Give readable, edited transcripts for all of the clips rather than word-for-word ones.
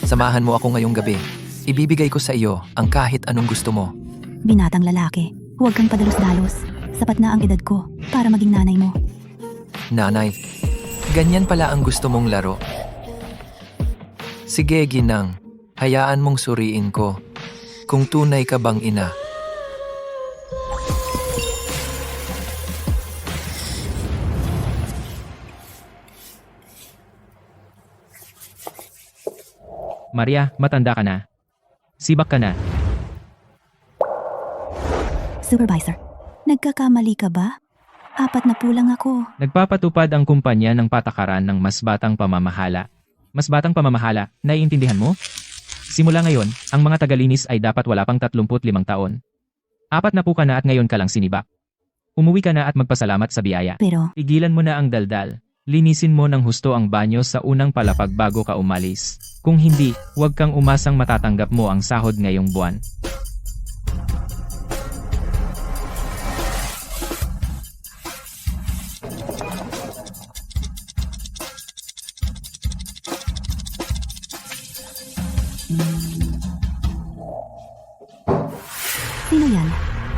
Samahan mo ako ngayong gabi. Ibibigay ko sa iyo ang kahit anong gusto mo. Binatang lalaki, huwag kang padalos-dalos. Sapat na ang edad ko para maging nanay mo. Nanay, ganyan pala ang gusto mong laro. Sige, ginang. Hayaan mong suriin ko. Kung tunay ka bang ina. Maria, matanda ka na. Sibak ka na. Supervisor, nagkakamali ka ba? 4 na po lang ako. Nagpapatupad ang kumpanya ng patakaran ng mas batang pamamahala. Mas batang pamamahala, naiintindihan mo? Simula ngayon, ang mga tagalinis ay dapat wala pang 35 taon. 4 na po ka na at ngayon ka lang sinibak. Umuwi ka na at magpasalamat sa biyaya. Pero, Tigilan mo na ang daldal. Linisin mo ng husto ang banyo sa unang palapag bago ka umalis. Kung hindi, huwag kang umasang matatanggap mo ang sahod ngayong buwan. sino yan?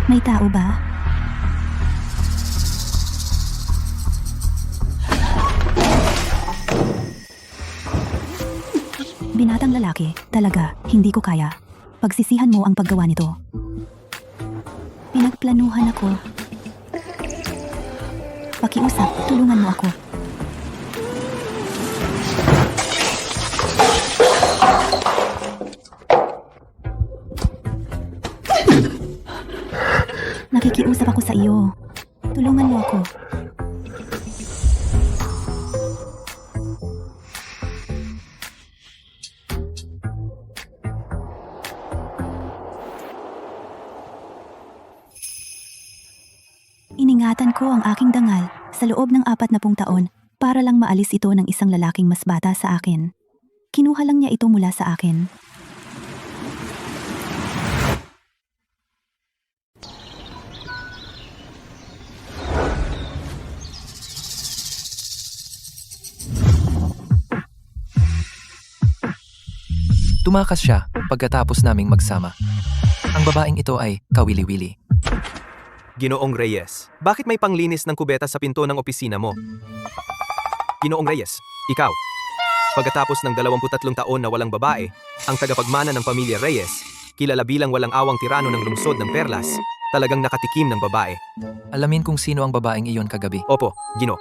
May tao ba? Binatang lalaki, talaga, hindi ko kaya. Pagsisihan mo ang paggawa nito. Pinagplanuhan ako. Pakiusap, tulungan mo ako. Nakikiusap ako sa iyo. Tulungan mo ako. Iningatan ko ang aking dangal sa loob ng 40 taon para lang maalis ito ng isang lalaking mas bata sa akin. Kinuha lang niya ito mula sa akin. Tumakas siya pagkatapos naming magsama. Ang babaeng ito ay kawili-wili. Ginoong Reyes, bakit may panglinis ng kubeta sa pinto ng opisina mo? Ginoong Reyes, ikaw. Pagkatapos ng 23 taon na walang babae, ang tagapagmana ng pamilya Reyes, kilala bilang walang awang tirano ng lungsod ng Perlas, talagang nakatikim ng babae. Alamin kung sino ang babaeng iyon kagabi. Opo, Gino.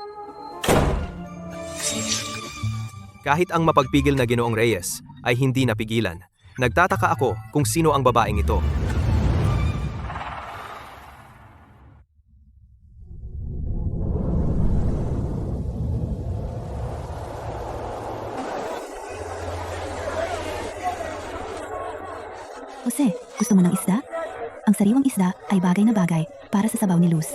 Kahit ang mapagpigil na Ginoong Reyes ay hindi napigilan, nagtataka ako kung sino ang babaeng ito. Jose, gusto mo ng isda? Ang sariwang isda ay bagay na bagay para sa sabaw ni Luz.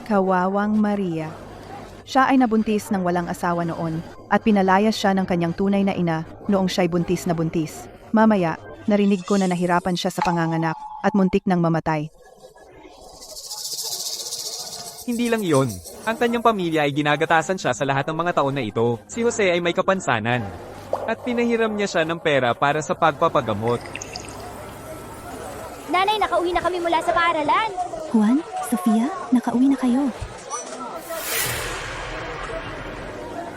Kawawang Maria. Siya ay nabuntis ng walang asawa noon at pinalayas siya ng kanyang tunay na ina noong siya'y buntis na buntis. Mamaya, narinig ko na nahirapan siya sa panganganak at muntik nang mamatay. Hindi lang iyon. Ang kanyang pamilya ay ginagatasan siya sa lahat ng mga taon na ito. Si Jose ay may kapansanan. At pinahiram niya siya ng pera para sa pagpapagamot. Nanay, nakauwi na kami mula sa paaralan. Juan, Sofia, nakauwi na kayo.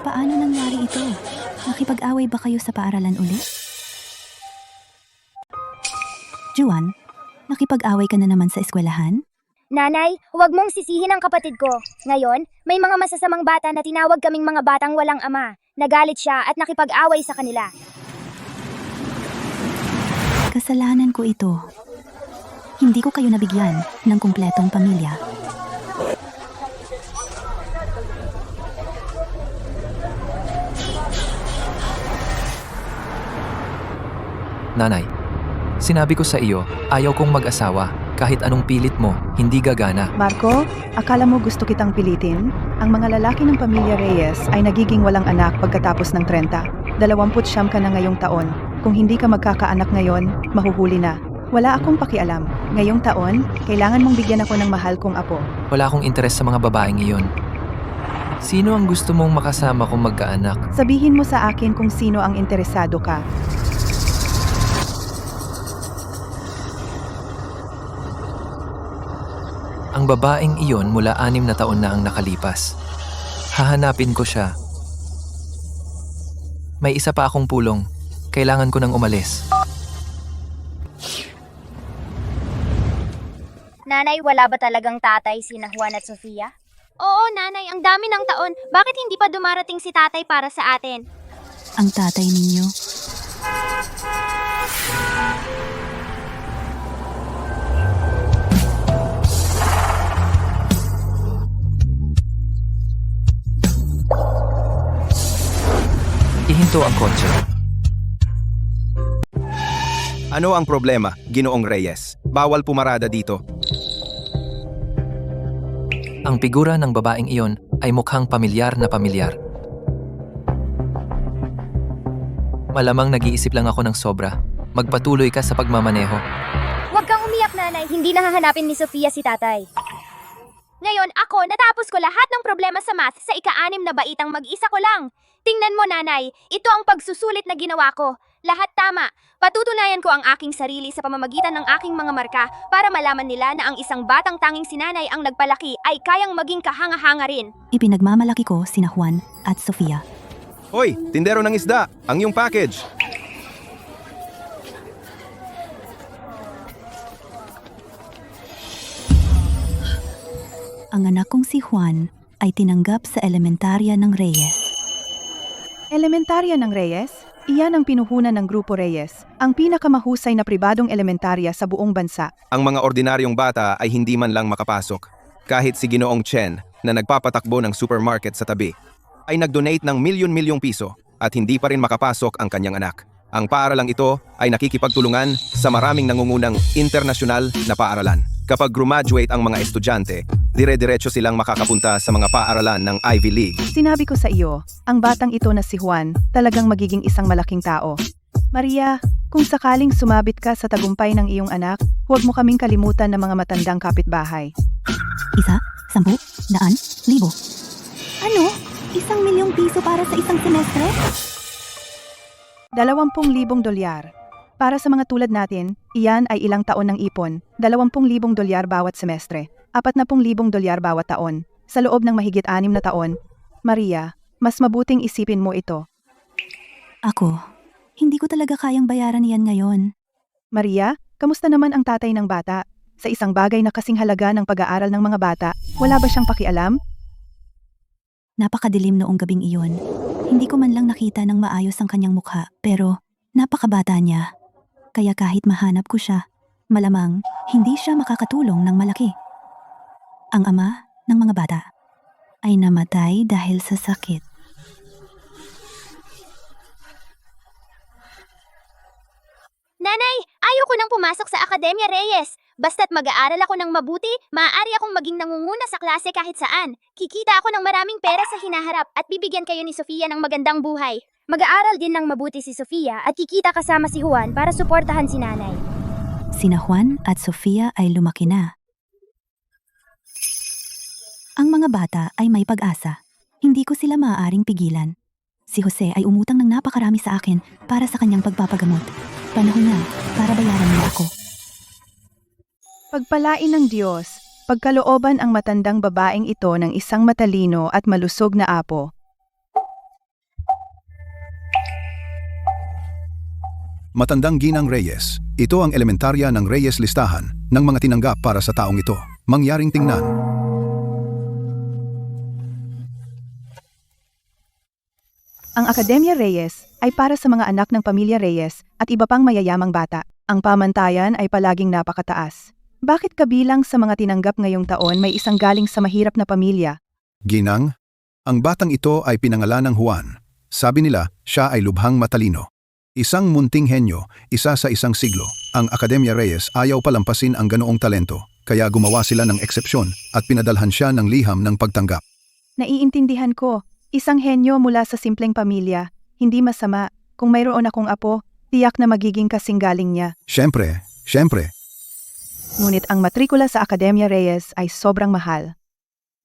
Paano nangyari ito? Nakipag-away ba kayo sa paaralan ulit? Juan, nakipag-away ka na naman sa eskwelahan? Nanay, huwag mong sisihin ang kapatid ko. Ngayon, may mga masasamang bata na tinawag kaming mga batang walang ama. Nagalit siya at nakipag-away sa kanila. Kasalanan ko ito. Hindi ko kayo nabigyan ng kumpletong pamilya. Nanay, sinabi ko sa iyo, ayaw kong mag-asawa. Kahit anong pilit mo, hindi gagana. Marco, akala mo gusto kitang pilitin? Ang mga lalaki ng pamilya Reyes ay nagiging walang anak pagkatapos ng 30. 29 ka na ngayong taon. Kung hindi ka magkakaanak ngayon, mahuhuli na. Wala akong pakialam. Ngayong taon, kailangan mong bigyan ako ng mahal kong apo. Wala akong interes sa mga babaeng iyon. Sino ang gusto mong makasama kung magkaanak? Sabihin mo sa akin kung sino ang interesado ka. Ang babaeng iyon mula 6 na taon na ang nakalipas. Hahanapin ko siya. May isa pa akong pulong. Kailangan ko nang umalis. Nanay, wala ba talagang tatay sina Juan at Sofia? Oo, nanay, ang dami ng taon. Bakit hindi pa dumarating si tatay para sa atin? Ang tatay ninyo. Ihinto ang kotse. Ano ang problema, Ginoong Reyes? Bawal pumarada dito. Ang figura ng babaeng iyon ay mukhang pamilyar na pamilyar. Malamang nag-iisip lang ako ng sobra. Magpatuloy ka sa pagmamaneho. Huwag kang umiyak, nanay. Hindi nahahanapin ni Sofia si tatay. Ngayon, ako, natapos ko lahat ng problema sa math sa ika-6 na baitang mag-isa ko lang. Tingnan mo, nanay. Ito ang pagsusulit na ginawa ko. Lahat tama. Patutunayan ko ang aking sarili sa pamamagitan ng aking mga marka para malaman nila na ang isang batang tanging sinanay ang nagpalaki ay kayang maging kahanga-hanga rin. Ipinagmamalaki ko sina Juan at Sofia. Hoy, tindero ng isda, ang iyong package. Ang anak kong si Juan ay tinanggap sa elementarya ng Reyes. Elementarya ng Reyes? Iyan ang pinuhunan ng Grupo Reyes, ang pinakamahusay na pribadong elementarya sa buong bansa. Ang mga ordinaryong bata ay hindi man lang makapasok. Kahit si Ginoong Chen, na nagpapatakbo ng supermarket sa tabi, ay nag-donate ng milyon-milyong piso at hindi pa rin makapasok ang kanyang anak. Ang paaralang ito ay nakikipagtulungan sa maraming nangungunang internasyonal na paaralan. Kapag graduate ang mga estudyante, dire-diretso silang makakapunta sa mga paaralan ng Ivy League. Sinabi ko sa iyo, ang batang ito na si Juan, talagang magiging isang malaking tao. Maria, kung sakaling sumabit ka sa tagumpay ng iyong anak, huwag mo kaming kalimutan ng mga matandang kapitbahay. 1, 10, 100,000. Ano? 1,000,000 piso para sa isang semestre? 20,000 dolyar. Para sa mga tulad natin, iyan ay ilang taon ng ipon, 20,000 dolyar bawat semestre, 40,000 dolyar bawat taon, sa loob ng mahigit 6 na taon. Maria, mas mabuting isipin mo ito. Ako, hindi ko talaga kayang bayaran yan ngayon. Maria, kamusta naman ang tatay ng bata? Sa isang bagay na kasing halaga ng pag-aaral ng mga bata, wala ba siyang pakialam? Napakadilim noong gabing iyon. Hindi ko man lang nakita ng maayos ang kanyang mukha, pero napakabata niya. Kaya kahit mahanap ko siya, malamang hindi siya makakatulong ng malaki. Ang ama ng mga bata ay namatay dahil sa sakit. Nanay, ayoko nang pumasok sa Akademya Reyes. Basta't mag-aaral ako ng mabuti, maaari akong maging nangunguna sa klase kahit saan. Kikita ako ng maraming pera sa hinaharap at bibigyan kayo ni Sofia ng magandang buhay. Mag-aaral din ng mabuti si Sofia at kikita kasama si Juan para suportahan si nanay. Sina Juan at Sofia ay lumaki na. Ang mga bata ay may pag-asa. Hindi ko sila maaaring pigilan. Si Jose ay umutang ng napakarami sa akin para sa kanyang pagpapagamot. Panahon na para bayaran niya ako. Pagpalain ng Diyos, pagkalooban ang matandang babaeng ito ng isang matalino at malusog na apo. Matandang Ginang Reyes. Ito ang elementarya ng Reyes listahan ng mga tinanggap para sa taong ito. Mangyaring tingnan. Ang Akademya Reyes ay para sa mga anak ng pamilya Reyes at iba pang mayayamang bata. Ang pamantayan ay palaging napakataas. Bakit kabilang sa mga tinanggap ngayong taon may isang galing sa mahirap na pamilya? Ginang, ang batang ito ay pinangalan ng Juan. Sabi nila, siya ay lubhang matalino. Isang munting henyo, isa sa isang siglo. Ang Akademya Reyes ayaw palampasin ang ganoong talento, kaya gumawa sila ng eksepsyon at pinadalhan siya ng liham ng pagtanggap. Naiintindihan ko, isang henyo mula sa simpleng pamilya. Hindi masama, kung mayroon akong apo, tiyak na magiging kasing galing niya. Siyempre, Siyempre, Ngunit ang matrikula sa Academia Reyes ay sobrang mahal.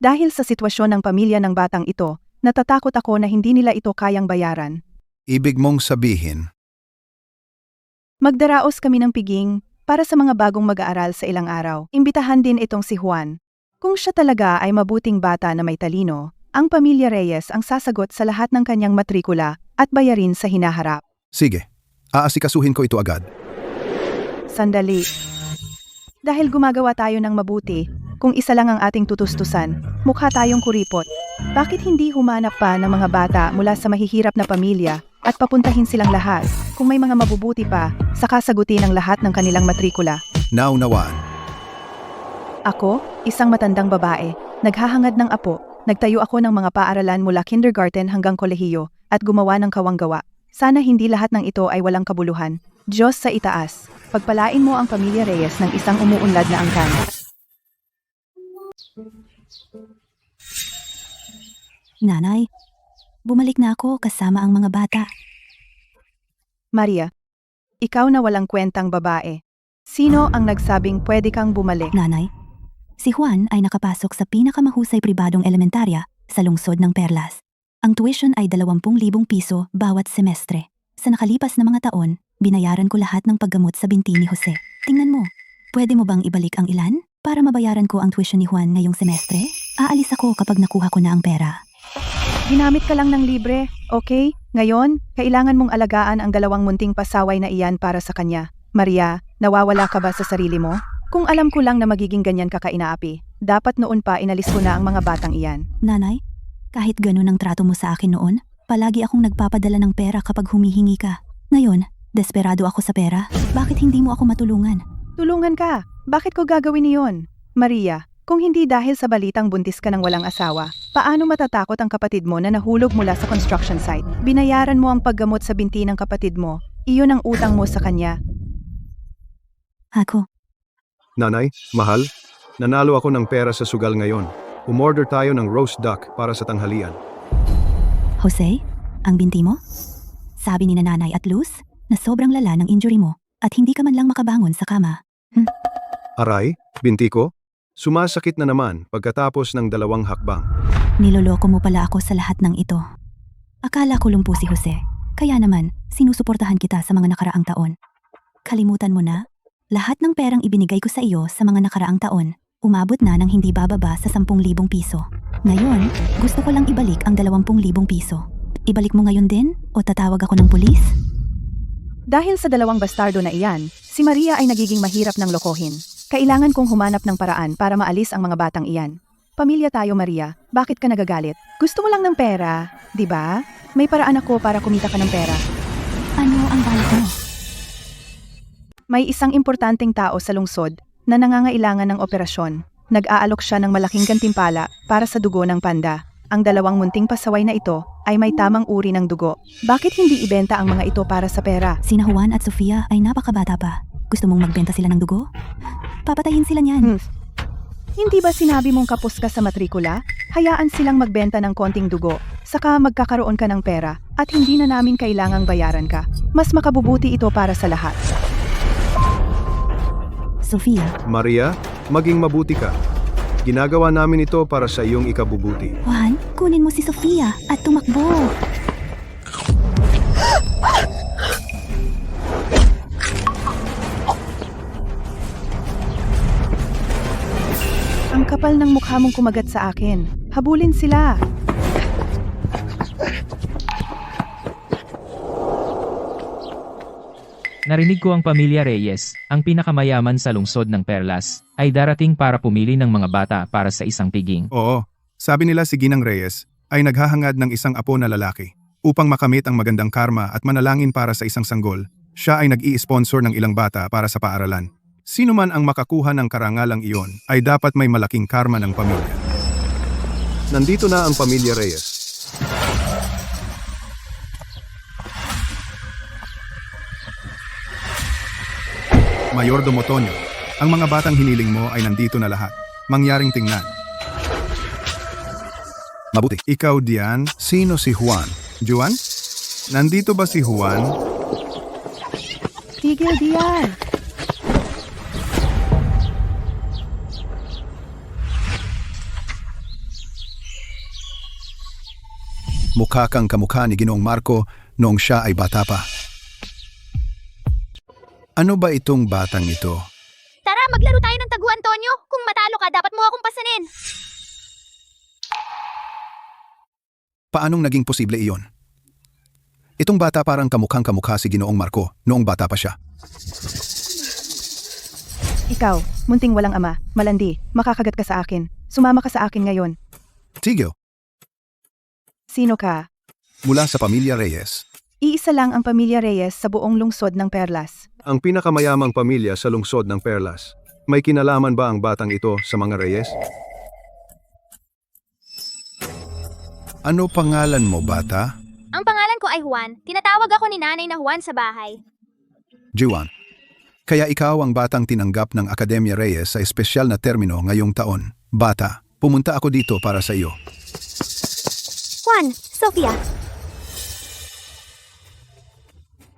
Dahil sa sitwasyon ng pamilya ng batang ito, natatakot ako na hindi nila ito kayang bayaran. ibig mong sabihin, Magdaraos kami ng piging para sa mga bagong mag-aaral sa ilang araw. Imbitahan din itong si Juan. Kung siya talaga ay mabuting bata na may talino, ang pamilya Reyes ang sasagot sa lahat ng kanyang matrikula at bayarin sa hinaharap. sige, aasikasuhin ko ito agad. Sandali. Dahil gumagawa tayo ng mabuti, kung isa lang ang ating tutustusan, mukha tayong kuripot. Bakit hindi humanap pa ng mga bata mula sa mahihirap na pamilya at papuntahin silang lahat? Kung may mga mabubuti pa, saka sagutin ang lahat ng kanilang matrikula. Naunawaan. Ako, isang matandang babae, naghahangad ng apo, nagtayo ako ng mga paaralan mula kindergarten hanggang kolehiyo at gumawa ng kawanggawa. Sana hindi lahat ng ito ay walang kabuluhan. Diyos sa itaas, pagpalain mo ang pamilya Reyes ng isang umuunlad na angkan. Nanay, bumalik na ako kasama ang mga bata. Maria, ikaw na walang kwentang babae. Sino ang nagsabing pwede kang bumalik? Nanay, si Juan ay nakapasok sa pinakamahusay pribadong elementarya sa lungsod ng Perlas. Ang tuition ay 20,000 piso bawat semestre. Sa nakalipas na mga taon, binayaran ko lahat ng paggamot sa binti ni Jose. Tingnan mo, pwede mo bang ibalik ang ilan para mabayaran ko ang tuition ni Juan ngayong semestre? Aalis ako kapag nakuha ko na ang pera. Ginamit ka lang ng libre, okay? Ngayon, kailangan mong alagaan ang 2 munting pasaway na iyan para sa kanya. Maria, nawawala ka ba sa sarili mo? Kung alam ko lang na magiging ganyan ka kainaapi, dapat noon pa inalis ko na ang mga batang iyan. Nanay, kahit ganun ang trato mo sa akin noon, palagi akong nagpapadala ng pera kapag humihingi ka. Ngayon, desperado ako sa pera. Bakit hindi mo ako matulungan? Tulungan ka! Bakit ko gagawin iyon? Maria, kung hindi dahil sa balitang buntis ka ng walang asawa, paano matatakot ang kapatid mo na nahulog mula sa construction site? Binayaran mo ang paggamot sa binti ng kapatid mo. Iyon ang utang mo sa kanya. Ako, Nanay, mahal, nanalo ako ng pera sa sugal ngayon. Umorder tayo ng roast duck para sa tanghalian. Jose, ang binti mo? Sabi ni nanay at Luz na sobrang lala ng injury mo at hindi ka man lang makabangon sa kama. Aray, binti ko? Sumasakit na naman pagkatapos ng 2 hakbang. Niloloko mo pala ako sa lahat ng ito. Akala ko lumpo si Jose, kaya naman sinusuportahan kita sa mga nakaraang taon. Kalimutan mo na, lahat ng perang ibinigay ko sa iyo sa mga nakaraang taon, umabot na ng hindi bababa sa 10,000 piso. Ngayon, gusto ko lang ibalik ang 20,000 piso. Ibalik mo ngayon din o tatawag ako ng pulis? Dahil sa 2 bastardo na iyan, si Maria ay nagiging mahirap ng lokohin. Kailangan kong humanap ng paraan para maalis ang mga batang iyan. Pamilya tayo, Maria. Bakit ka nagagalit? Gusto mo lang ng pera, di ba? May paraan ako para kumita ka ng pera. Ano ang balak mo? May isang importanteng tao sa lungsod na nangangailangan ng operasyon. Nag-aalok siya ng malaking gantimpala para sa dugo ng panda. Ang 2 munting pasaway na ito ay may tamang uri ng dugo. Bakit hindi ibenta ang mga ito para sa pera? Sina Juan at Sofia ay napakabata pa. Gusto mong magbenta sila ng dugo? Papatayin sila niyan. Hindi ba sinabi mong kapos ka sa matrikula? Hayaan silang magbenta ng konting dugo, saka magkakaroon ka ng pera at hindi na namin kailangang bayaran ka. Mas makabubuti ito para sa lahat. Sofia, Maria, maging mabuti ka. Ginagawa namin ito para sa iyong ikabubuti. Juan, kunin mo si Sofia at tumakbo. Ang kapal ng mukha mong kumagat sa akin. Habulin sila. Narinig ko ang pamilya Reyes, ang pinakamayaman sa lungsod ng Perlas, ay darating para pumili ng mga bata para sa isang piging. Oo, sabi nila si Ginang Reyes ay naghahangad ng isang apo na lalaki. Upang makamit ang magandang karma at manalangin para sa isang sanggol, siya ay nag-i-sponsor ng ilang bata para sa paaralan. Sino man ang makakuha ng karangalang iyon ay dapat may malaking karma ng pamilya. Nandito na ang pamilya Reyes. Mayordomo Tonyo, ang mga batang hiniling mo ay nandito na lahat. Mangyaring tingnan. Mabuti. Ikaw diyan, sino si Juan? Juan? Nandito ba si Juan? Tigil diyan. mukha kang kamukha ni Ginoong Marco noong siya ay bata pa. Ano ba itong batang ito? Tara, maglaro tayo ng tagu, Antonio. Kung matalo ka, dapat mo akong pasanin. Paanong naging posible iyon? Itong bata parang kamukhang kamukha si Ginoong Marco noong bata pa siya. Ikaw, munting walang ama, malandi, makakagat ka sa akin. Sumama ka sa akin ngayon. Tigil, Sino ka? mula sa pamilya Reyes. Iisa lang ang pamilya Reyes sa buong lungsod ng Perlas. Ang pinakamayamang pamilya sa lungsod ng Perlas. May kinalaman ba ang batang ito sa mga Reyes? Ano pangalan mo, bata? Ang pangalan ko ay Juan. Tinatawag ako ni nanay na Juan sa bahay. Juan. Kaya ikaw ang batang tinanggap ng Akademya Reyes sa espesyal na termino ngayong taon. Bata, pumunta ako dito para sa iyo. Juan, Sofia.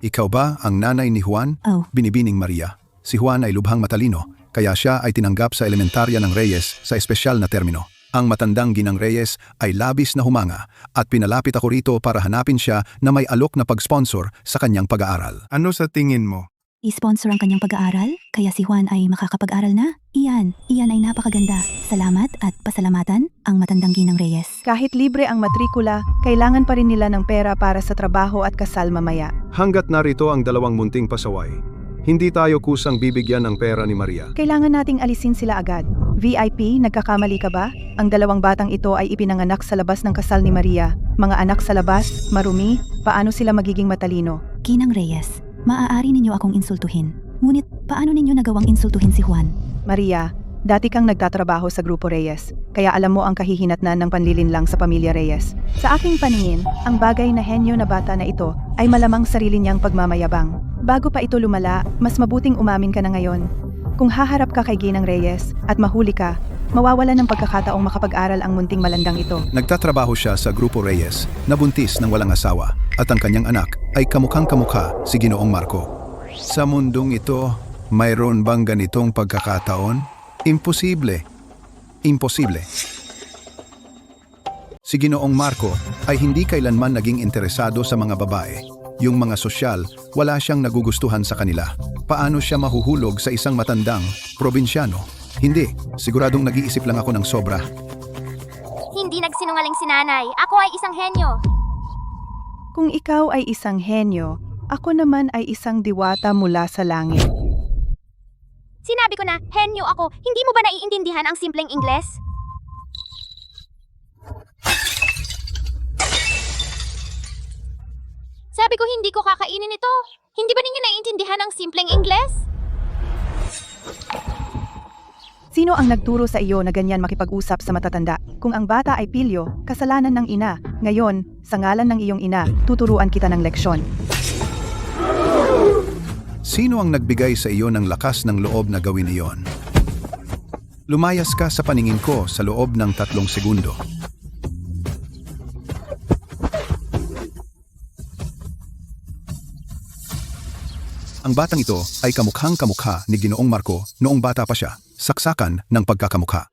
Ikaw ba ang nanay ni Juan? Oh, Binibining Maria. Si Juan ay lubhang matalino, kaya siya ay tinanggap sa elementarya ng Reyes sa espesyal na termino. Ang matandang ginang Reyes ay labis na humanga at pinalapit ako rito para hanapin siya na may alok na pag-sponsor sa kanyang pag-aaral. Ano sa tingin mo? i-sponsor ang kanyang pag-aaral, kaya si Juan ay makakapag-aral na. Iyan ay napakaganda. Salamat at pasalamatan ang matandang ginang Reyes. Kahit libre ang matrikula, kailangan pa rin nila ng pera para sa trabaho at kasal mamaya. Hanggat narito ang dalawang munting pasaway, hindi tayo kusang bibigyan ng pera ni Maria. Kailangan nating alisin sila agad. VIP, nagkakamali ka ba? Ang dalawang batang ito ay ipinanganak sa labas ng kasal ni Maria. Mga anak sa labas, marumi, paano sila magiging matalino? Ginang Reyes, maaari ninyo akong insultuhin. Ngunit paano ninyo nagawang insultuhin si Juan? Maria, dati kang nagtatrabaho sa Grupo Reyes, kaya alam mo ang kahihinatnan ng panlilinlang sa pamilya Reyes. Sa aking paningin, ang bagay na henyo na bata na ito ay malamang sarili niyang pagmamayabang. Bago pa ito lumala, mas mabuting umamin ka na ngayon. Kung haharap ka kay Ginang Reyes at mahuli ka, mawawala ng pagkakataong makapag-aral ang munting malandang ito. Nagtatrabaho siya sa Grupo Reyes na buntis ng walang asawa at ang kanyang anak ay kamukhang kamukha si Ginoong Marco. Sa mundong ito, mayroon bang ganitong pagkakataon? Imposible. Imposible. Si Ginoong Marco ay hindi kailanman naging interesado sa mga babae. Yung mga sosyal, wala siyang nagugustuhan sa kanila. Paano siya mahuhulog sa isang matandang probinsyano? Hindi, siguradong nag-iisip lang ako ng sobra. Hindi nagsinungaling si nanay. Ako ay isang henyo. Kung ikaw ay isang henyo, ako naman ay isang diwata mula sa langit. Sinabi ko na, henyo ako. Hindi mo ba naiintindihan ang simpleng Ingles? Sabi ko hindi ko kakainin ito. Hindi ba ninyo naiintindihan ang simpleng Ingles? Sino ang nagturo sa iyo na ganyan makipag-usap sa matatanda? Kung ang bata ay pilyo, kasalanan ng ina. Ngayon, sa ngalan ng iyong ina, tuturuan kita ng leksyon. Sino ang nagbigay sa iyo ng lakas ng loob na gawin iyon? Lumayas ka sa paningin ko sa loob ng 3 segundo. Ang batang ito ay kamukhang kamukha ni Ginoong Marco noong bata pa siya, saksakan ng pagkakamukha.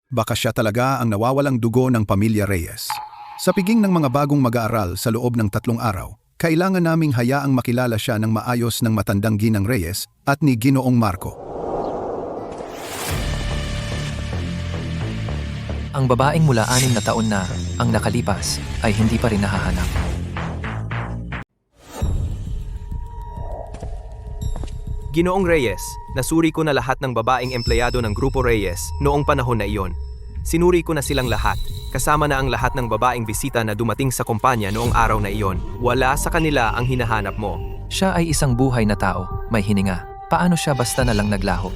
Baka siya talaga ang nawawalang dugo ng pamilya Reyes. Sa piging ng mga bagong mag-aaral sa loob ng 3 araw, kailangan naming hayaang makilala siya ng maayos ng matandang ginang Reyes at ni Ginoong Marco. Ang babaeng mula 6 na taon na ang nakalipas ay hindi pa rin nahahanap. Ginoong Reyes, nasuri ko na lahat ng babaeng empleyado ng Grupo Reyes noong panahon na iyon. Sinuri ko na silang lahat, kasama na ang lahat ng babaeng bisita na dumating sa kumpanya noong araw na iyon. Wala sa kanila ang hinahanap mo. Siya ay isang buhay na tao, may hininga. Paano siya basta na lang naglaho?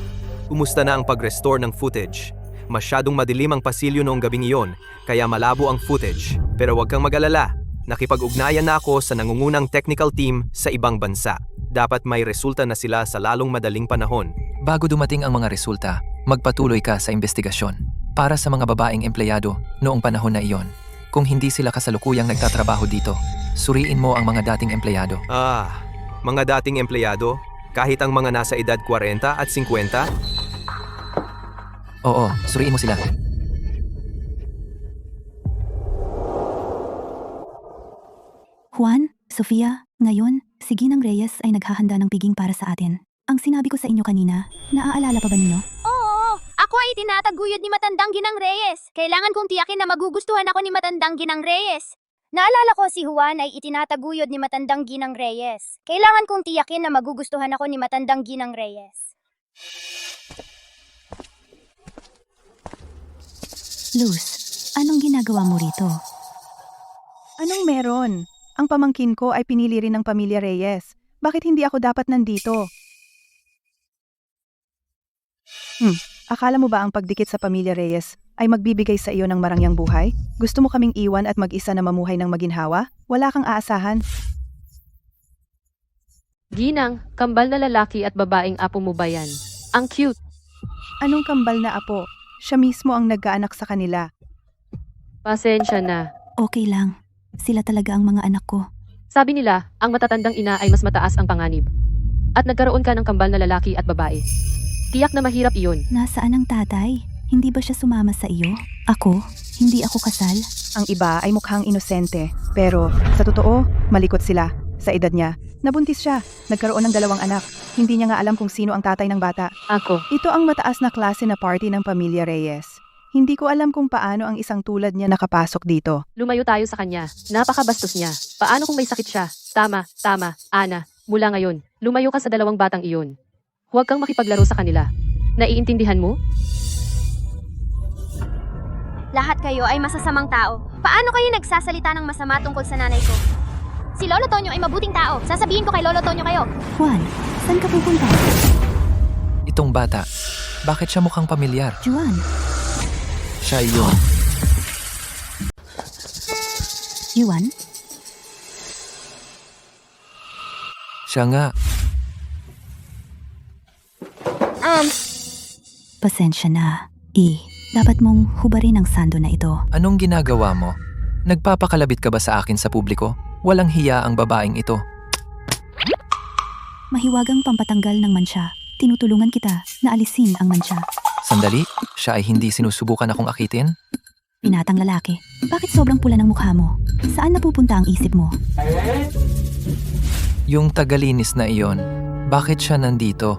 Kumusta na ang pag-restore ng footage? Masyadong madilim ang pasilyo noong gabing iyon, kaya malabo ang footage. Pero huwag kang mag-alala, nakipag-ugnayan na ako sa nangungunang technical team sa ibang bansa. Dapat may resulta na sila sa lalong madaling panahon. Bago dumating ang mga resulta, magpatuloy ka sa investigasyon. Para sa mga babaeng empleyado noong panahon na iyon, kung hindi sila kasalukuyang nagtatrabaho dito, suriin mo ang mga dating empleyado. Mga dating empleyado? Kahit ang mga nasa edad 40 at 50? Oo, suriin mo sila. Juan, Sofia, ngayon, si Ginang Reyes ay naghahanda ng piging para sa atin. Ang sinabi ko sa inyo kanina, naaalala pa ba ninyo? Oo, ako ay tinataguyod ni Matandang Ginang Reyes. Kailangan kong tiyakin na magugustuhan ako ni Matandang Ginang Reyes. Naalala ko si Juan ay itinataguyod ni Matandang Ginang Reyes. Kailangan kong tiyakin na magugustuhan ako ni Matandang Ginang Reyes. Luz, anong ginagawa mo rito? Anong meron? Ang pamangkin ko ay pinili rin ng pamilya Reyes. Bakit hindi ako dapat nandito? Akala mo ba ang pagdikit sa pamilya Reyes ay magbibigay sa iyo ng marangyang buhay? Gusto mo kaming iwan at mag-isa na mamuhay ng maginhawa? Wala kang aasahan. Ginang, kambal na lalaki at babaeng apo mo ba yan? Ang cute. Anong kambal na apo? Siya mismo ang nagkaanak sa kanila. Pasensya na. Okay lang. Sila talaga ang mga anak ko. Sabi nila, ang matatandang ina ay mas mataas ang panganib. At nagkaroon ka ng kambal na lalaki at babae. Tiyak na mahirap iyon. Nasaan ang tatay? Hindi ba siya sumama sa iyo? Ako? Hindi ako kasal? Ang iba ay mukhang inosente. Pero, sa totoo, malikot sila. Sa edad niya, nabuntis siya. Nagkaroon ng 2 anak. Hindi niya nga alam kung sino ang tatay ng bata. Ako. Ito ang mataas na klase na party ng pamilya Reyes. Hindi ko alam kung paano ang isang tulad niya nakapasok dito. Lumayo tayo sa kanya. Napakabastos niya. Paano kung may sakit siya? Tama, Ana. Mula ngayon, lumayo ka sa 2 batang iyon. Huwag kang makipaglaro sa kanila. Naiintindihan mo? Lahat kayo ay masasamang tao. Paano kayo nagsasalita ng masama tungkol sa nanay ko? Si Lolo Tonyo ay mabuting tao. Sasabihin ko kay Lolo Tonyo kayo. Juan, saan ka pupunta? Itong bata, bakit siya mukhang pamilyar? Juan, Siya iyon. Juan? Siya nga. Pasensya na. Dapat mong hubarin ang sando na ito. Anong ginagawa mo? Nagpapakalabit ka ba sa akin sa publiko? Walang hiya ang babaeng ito. Mahiwagang pampatanggal ng mansya. Tinutulungan kita na alisin ang mansya. Sandali, siya ay hindi sinusubukan akong akitin? Pinatang lalaki. Bakit sobrang pula ng mukha mo? Saan napupunta ang isip mo? Yung tagalinis na iyon, bakit siya nandito?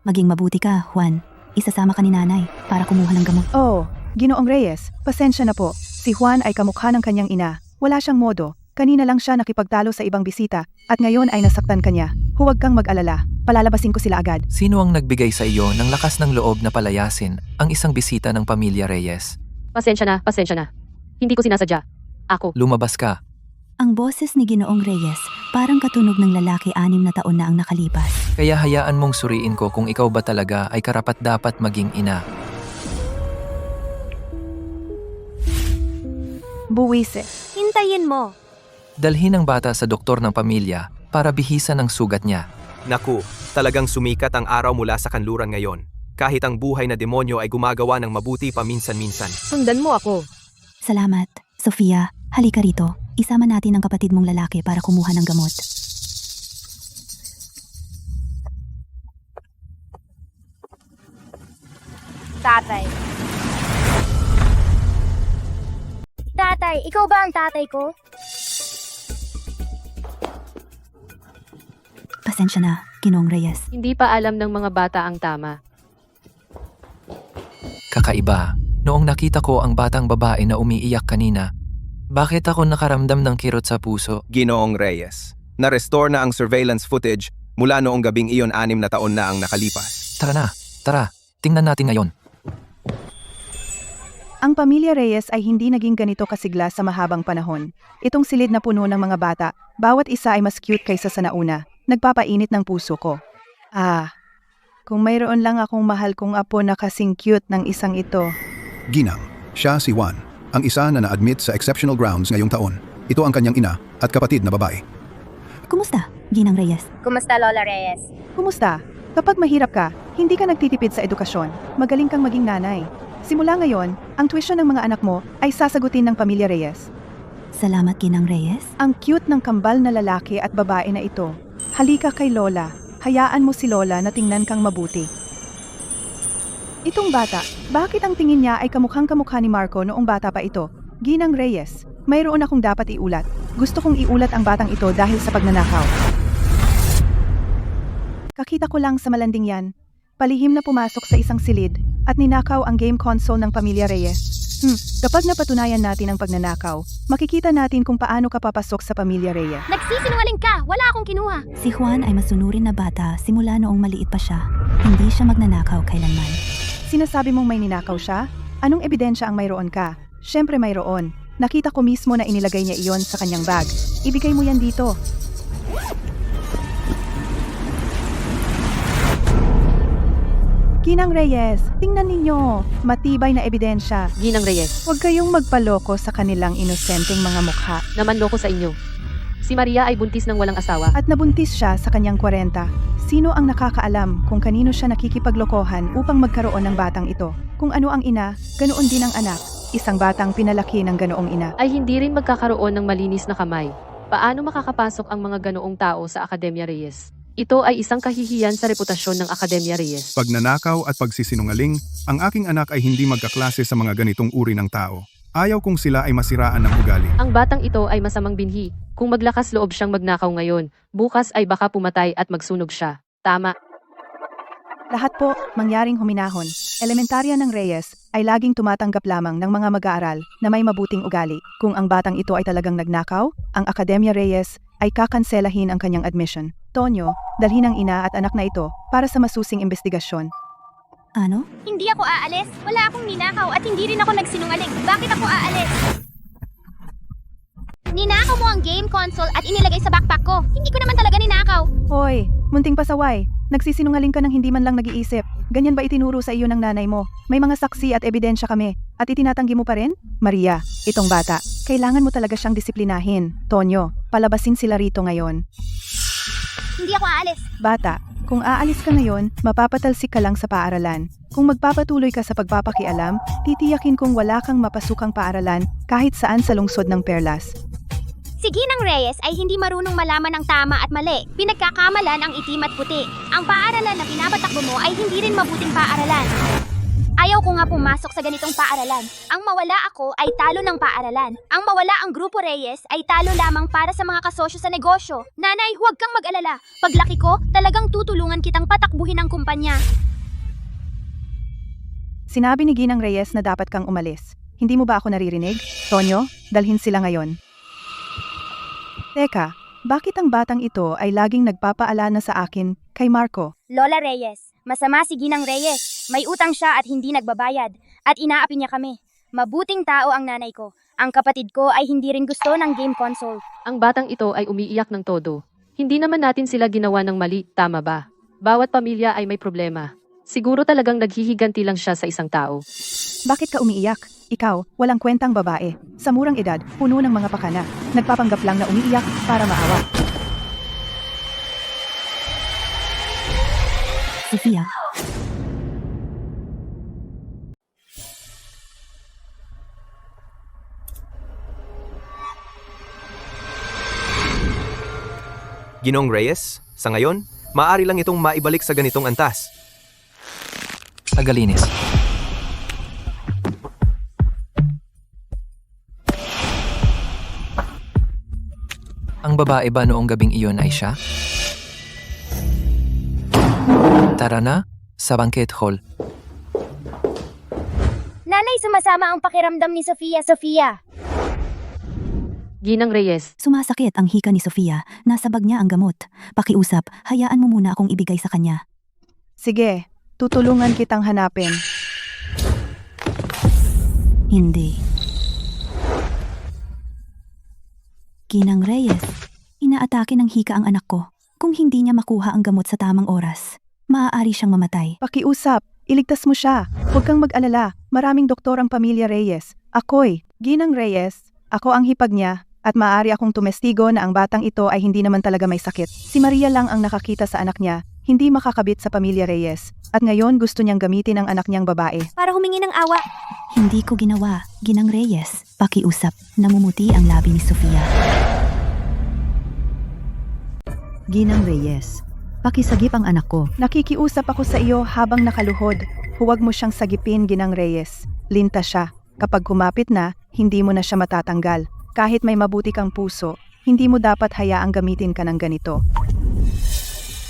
Maging mabuti ka, Juan. Isasama ka ni nanay para kumuha ng gamot. Oh, Ginoong Reyes, pasensya na po. Si Juan ay kamukha ng kanyang ina. Wala siyang modo. Kanina lang siya nakipagtalo sa ibang bisita at ngayon ay nasaktan kanya. Huwag kang mag-alala. Palalabasin ko sila agad. Sino ang nagbigay sa iyo ng lakas ng loob na palayasin ang isang bisita ng pamilya Reyes? Pasensya na. Hindi ko sinasadya. Ako. Lumabas ka. Ang boses ni Ginoong Reyes parang katunog ng lalaki 6 na taon na ang nakalipas. Kaya hayaan mong suriin ko kung ikaw ba talaga ay karapat-dapat maging ina. Buwise. Hintayin mo. Dalhin ang bata sa doktor ng pamilya para bihisan ang sugat niya. Naku, talagang sumikat ang araw mula sa kanluran ngayon. Kahit ang buhay na demonyo ay gumagawa ng mabuti paminsan-minsan. Sundan mo ako. Salamat. Sofia, halika rito. Isama natin ang kapatid mong lalaki para kumuha ng gamot. Tatay. Tatay, ikaw ba ang tatay ko? Pasensya na, Ginoong Reyes. Hindi pa alam ng mga bata ang tama. Kakaiba, noong nakita ko ang batang babae na umiiyak kanina, bakit ako nakaramdam ng kirot sa puso? Ginoong Reyes, na-restore na ang surveillance footage mula noong gabing iyon 6 na taon na ang nakalipas. Tara, tingnan natin ngayon. Ang pamilya Reyes ay hindi naging ganito kasigla sa mahabang panahon. Itong silid na puno ng mga bata, bawat isa ay mas cute kaysa sa nauna. Nagpapainit ng puso ko. Kung mayroon lang akong mahal kong apo na kasing cute ng isang ito. Ginang, siya si Juan, ang isa na na-admit sa exceptional grounds ngayong taon. Ito ang kanyang ina at kapatid na babae. Kumusta, Ginang Reyes? Kumusta, Lola Reyes? Kumusta? Kapag mahirap ka, hindi ka nagtitipid sa edukasyon. Magaling kang maging nanay. Simula ngayon, ang tuition ng mga anak mo ay sasagutin ng pamilya Reyes. Salamat, Ginang Reyes. Ang cute ng kambal na lalaki at babae na ito. Halika kay Lola. Hayaan mo si Lola na tingnan kang mabuti. Itong bata, bakit ang tingin niya ay kamukhang-kamukha ni Marco noong bata pa ito? Ginang Reyes, mayroon akong dapat iulat. Gusto kong iulat ang batang ito dahil sa pagnanakaw. Kakita ko lang sa malanding yan. Palihim na pumasok sa isang silid at ninakaw ang game console ng pamilya Reyes. Kapag napatunayan natin ang pagnanakaw, makikita natin kung paano ka papasok sa pamilya Reyes. Nagsisinungaling ka! Wala akong kinuha! Si Juan ay masunurin na bata simula noong maliit pa siya. Hindi siya magnanakaw kailanman. Sinasabi mong may ninakaw siya? Anong ebidensya ang mayroon ka? Siyempre mayroon. Nakita ko mismo na inilagay niya iyon sa kanyang bag. Ibigay mo yan dito. Ginang Reyes, tingnan ninyo. Matibay na ebidensya. Ginang Reyes, Huwag kayong magpaloko sa kanilang inosenteng mga mukha. naman loko sa inyo. Si Maria ay buntis ng walang asawa. At nabuntis siya sa kanyang 40. Sino ang nakakaalam kung kanino siya nakikipaglokohan upang magkaroon ng batang ito? Kung ano ang ina, ganoon din ang anak. Isang batang pinalaki ng ganoong ina. Ay hindi rin magkakaroon ng malinis na kamay. Paano makakapasok ang mga ganoong tao sa Akademya Reyes? Ito ay isang kahihiyan sa reputasyon ng Akademya Reyes. Pagnanakaw at pagsisinungaling, ang aking anak ay hindi magkaklase sa mga ganitong uri ng tao. Ayaw kong sila ay masiraan ng ugali. Ang batang ito ay masamang binhi. Kung maglakas loob siyang magnakaw ngayon, bukas ay baka pumatay at magsunog siya. Tama. Lahat po, mangyaring huminahon. Elementarya ng Reyes ay laging tumatanggap lamang ng mga mag-aaral na may mabuting ugali. Kung ang batang ito ay talagang nagnakaw, ang Akademya Reyes ay kakanselahin ang kanyang admission. Tonyo, dalhin ang ina at anak na ito para sa masusing investigasyon. Ano? Hindi ako aalis. Wala akong ninakaw at hindi rin ako nagsinungaling. Bakit ako aalis? Ninakaw mo ang game console at inilagay sa backpack ko. Hindi ko naman talaga ninakaw. Hoy, munting pasaway. Nagsisinungaling ka ng hindi man lang nag-iisip. Ganyan ba itinuro sa iyo ng nanay mo? May mga saksi at ebidensya kami. At itinatanggi mo pa rin? Maria, itong bata. Kailangan mo talaga siyang disiplinahin. Tonyo, palabasin sila rito ngayon. Hindi ako aalis. Bata, kung aalis ka ngayon, mapapatalsik ka lang sa paaralan. Kung magpapatuloy ka sa pagpapakialam, titiyakin kong wala kang mapasukang paaralan kahit saan sa lungsod ng Perlas. Si Ginang Reyes ay hindi marunong malaman ang tama at mali. Pinagkakamalan ang itim at puti. Ang paaralan na pinapatakbo mo ay hindi rin mabuting paaralan. Ayaw ko nga pumasok sa ganitong paaralan. Ang mawala ako ay talo ng paaralan. Ang mawala ang Grupo Reyes ay talo lamang para sa mga kasosyo sa negosyo. Nanay, huwag kang mag-alala. Paglaki ko, talagang tutulungan kitang patakbuhin ang kumpanya. Sinabi ni Ginang Reyes na dapat kang umalis. Hindi mo ba ako naririnig? Tonyo, dalhin sila ngayon. Teka, bakit ang batang ito ay laging nagpapaalala sa akin kay Marco? Lola Reyes, masama si Ginang Reyes. May utang siya at hindi nagbabayad. At inaapi niya kami. Mabuting tao ang nanay ko. Ang kapatid ko ay hindi rin gusto ng game console. Ang batang ito ay umiiyak ng todo. Hindi naman natin sila ginawa ng mali, tama ba? Bawat pamilya ay may problema. Siguro talagang naghihiganti lang siya sa isang tao. Bakit ka umiiyak? Ikaw, walang kwentang babae. Sa murang edad, puno ng mga pakana. Nagpapanggap lang na umiiyak para maawa. Sofia, Ginong Reyes, sa ngayon, maaari lang itong maibalik sa ganitong antas. Tagalinis. Ang babae ba noong gabing iyon ay siya? Tara na, sa banquet hall. Nanay, sumasama ang pakiramdam ni Sofia. Ginang Reyes, sumasakit ang hika ni Sofia. Nasa bag niya ang gamot. Pakiusap, hayaan mo muna akong ibigay sa kanya. Sige, tutulungan kitang hanapin. Hindi. Ginang Reyes, inaatake ng hika ang anak ko. Kung hindi niya makuha ang gamot sa tamang oras, maaari siyang mamatay. Pakiusap, iligtas mo siya. Huwag kang mag-alala. Maraming doktor ang pamilya Reyes. Ako'y, Ginang Reyes, ako ang hipag niya. At maaari akong tumestigo na ang batang ito ay hindi naman talaga may sakit. Si Maria lang ang nakakita sa anak niya, hindi makakabit sa pamilya Reyes. At ngayon gusto niyang gamitin ang anak niyang babae. Para humingi ng awa. Hindi ko ginawa, Ginang Reyes. Pakiusap, namumuti ang labi ni Sofia. Ginang Reyes, pakisagip ang anak ko. Nakikiusap ako sa iyo habang nakaluhod. Huwag mo siyang sagipin, Ginang Reyes. Linta siya. Kapag kumapit na, hindi mo na siya matatanggal. kahit may mabuti kang puso, hindi mo dapat hayaang gamitin ka ng ganito.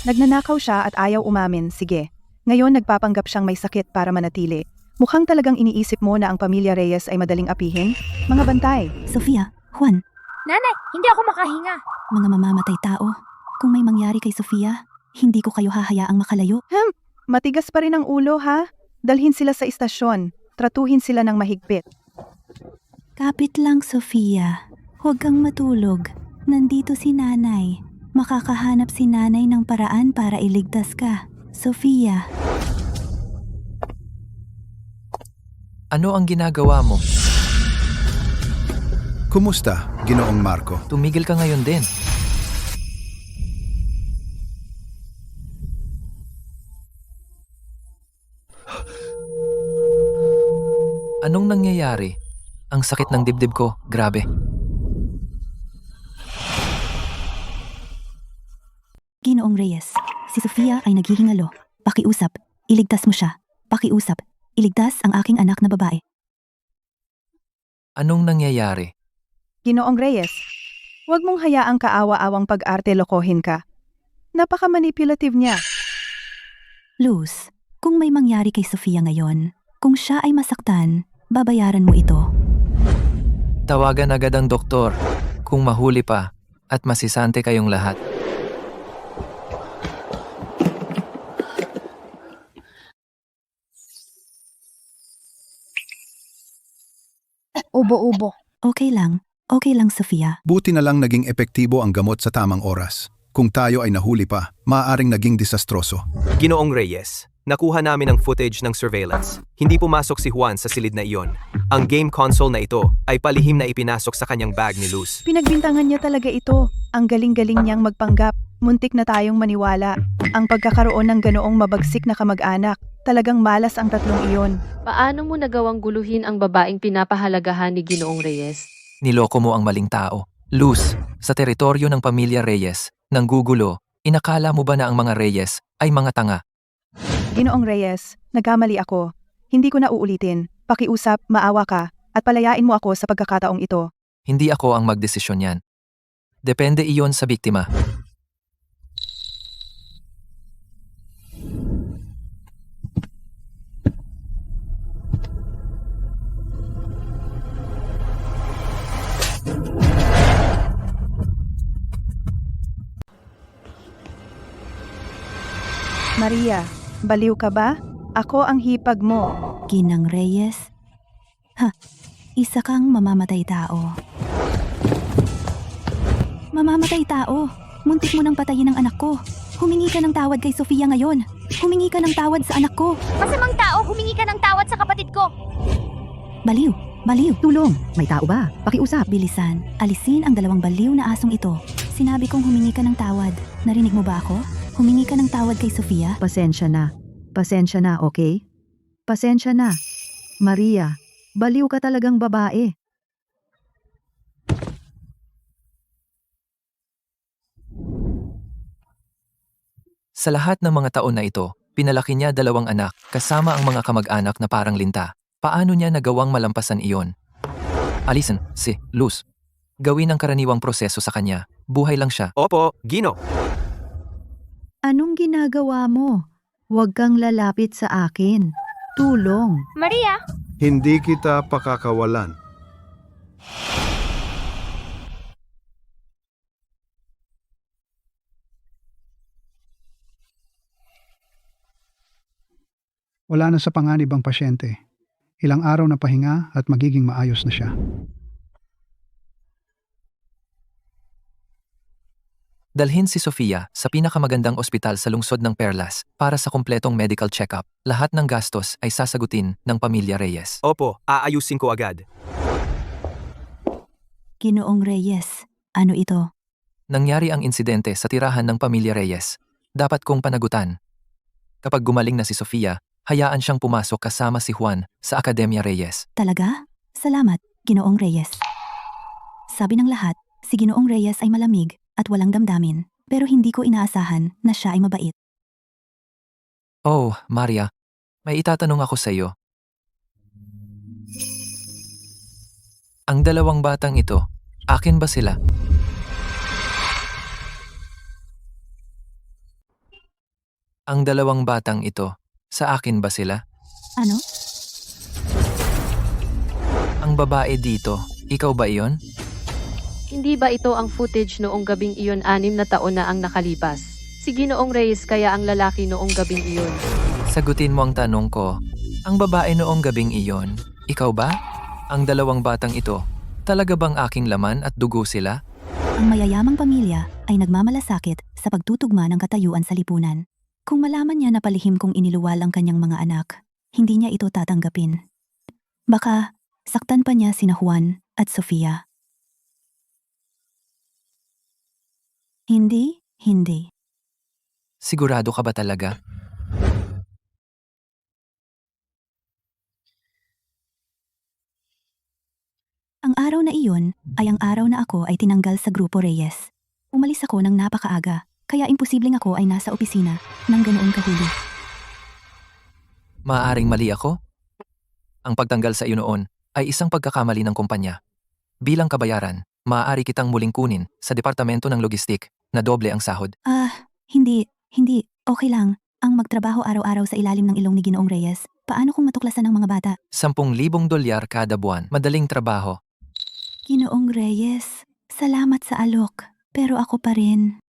Nagnanakaw siya at ayaw umamin, sige. Ngayon nagpapanggap siyang may sakit para manatili. Mukhang talagang iniisip mo na ang pamilya Reyes ay madaling apihin? Mga bantay. Sofia, Juan, Nanay, hindi ako makahinga. mga mamamatay tao. Kung may mangyari kay Sofia, hindi ko kayo hahayaang makalayo. Matigas pa rin ang ulo ha? Dalhin sila sa istasyon. Tratuhin sila ng mahigpit. Kapit lang, Sofia. Huwag kang matulog. Nandito si nanay. Makakahanap si nanay ng paraan para iligtas ka. Sofia. Ano ang ginagawa mo? Kumusta, Ginoong Marco? Tumigil ka ngayon din. Anong nangyayari? Ang sakit ng dibdib ko, grabe. Ginoong Reyes, si Sofia ay naghihingalo. Pakiusap, iligtas mo siya. Pakiusap, iligtas ang aking anak na babae. Anong nangyayari? Ginoong Reyes, huwag mong hayaang kaawa-awang pag-arte lokohin ka. Napaka-manipulative niya. Luz, kung may mangyari kay Sofia ngayon, kung siya ay masaktan, babayaran mo ito. Tawagan agad ang doktor kung mahuli pa at masisante kayong lahat. Ubo-ubo. Okay lang Sofia. Buti na lang naging epektibo ang gamot sa tamang oras. Kung tayo ay nahuli pa, maaaring naging disastroso. Ginoong Reyes, nakuha namin ang footage ng surveillance. Hindi pumasok si Juan sa silid na iyon. Ang game console na ito ay palihim na ipinasok sa kanyang bag ni Luz. Pinagbintangan niya talaga ito. Ang galing-galing niyang magpanggap. Muntik na tayong maniwala. Ang pagkakaroon ng ganoong mabagsik na kamag-anak. Talagang malas ang tatlong iyon. Paano mo nagawang guluhin ang babaeng pinapahalagahan ni Ginoong Reyes? Niloko mo ang maling tao. Luz, sa teritoryo ng pamilya Reyes, nang gugulo, inakala mo ba na ang mga Reyes ay mga tanga? Ginoong Reyes, nagkamali ako. Hindi ko na uulitin. Pakiusap, maawa ka, at palayain mo ako sa pagkakataong ito. Hindi ako ang magdesisyon yan. Depende iyon sa biktima. Maria, baliw ka ba? Ako ang hipag mo. Ginang Reyes. Isa kang mamamatay tao. Mamamatay tao. Muntik mo nang patayin ang anak ko. Humingi ka ng tawad kay Sofia ngayon. Humingi ka ng tawad sa anak ko. Masamang tao, humingi ka ng tawad sa kapatid ko. Baliw. Tulong. May tao ba? Pakiusap. Bilisan. Alisin ang dalawang baliw na asong ito. Sinabi kong humingi ka ng tawad. Narinig mo ba ako? Humingi ka ng tawad kay Sofia? Pasensya na, okay? Pasensya na. Maria, baliw ka talagang babae. Sa lahat ng mga taon na ito, pinalaki niya 2 anak kasama ang mga kamag-anak na parang linta. Paano niya nagawang malampasan iyon? Alisan, si Luz. Gawin ang karaniwang proseso sa kanya. Buhay lang siya. Opo, Gino. Anong ginagawa mo? Huwag kang lalapit sa akin. Tulong. Maria, Hindi kita pakakawalan. Wala na sa panganib ang pasyente. Ilang araw na pahinga at magiging maayos na siya. Dalhin si Sofia sa pinakamagandang ospital sa lungsod ng Perlas para sa kumpletong medical check-up. Lahat ng gastos ay sasagutin ng pamilya Reyes. Opo, aayusin ko agad. Ginoong Reyes. Ano ito? Nangyari ang insidente sa tirahan ng pamilya Reyes. Dapat kong panagutan. Kapag gumaling na si Sofia, hayaan siyang pumasok kasama si Juan sa Akademya Reyes. Talaga? Salamat, Ginoong Reyes. Sabi ng lahat, si Ginoong Reyes ay malamig at walang damdamin, pero hindi ko inaasahan na siya ay mabait. Oh, Maria, may itatanong ako sa iyo. Ang 2 batang ito, Akin ba sila? Ang dalawang batang ito, sa akin ba sila? Ano? Ang babae dito, ikaw ba iyon? Hindi ba ito ang footage noong gabing iyon 6 na taon na ang nakalipas? Si Ginoong Reyes kaya ang lalaki noong gabing iyon. Sagutin mo ang tanong ko. Ang babae noong gabing iyon, ikaw ba? Ang dalawang batang ito, talaga bang aking laman at dugo sila? Ang mayayamang pamilya ay nagmamalasakit sa pagtutugma ng katayuan sa lipunan. Kung malaman niya na palihim kong iniluwal ang kanyang mga anak, hindi niya ito tatanggapin. Baka saktan pa niya sina Juan at Sofia. Hindi. Sigurado ka ba talaga? Ang araw na iyon ay ang araw na ako ay tinanggal sa Grupo Reyes. Umalis ako ng napakaaga, kaya imposibleng ako ay nasa opisina ng ganoon kahuli. Maaaring mali ako? Ang pagtanggal sa iyo noon ay isang pagkakamali ng kumpanya. Bilang kabayaran, maaari kitang muling kunin sa Departamento ng Logistik na doble ang sahod. Hindi. Okay lang. Ang magtrabaho araw-araw sa ilalim ng ilong ni Ginoong Reyes, paano kung matuklasan ng mga bata? $10,000 kada buwan, madaling trabaho. Ginoong Reyes, salamat sa alok, pero ako pa rin.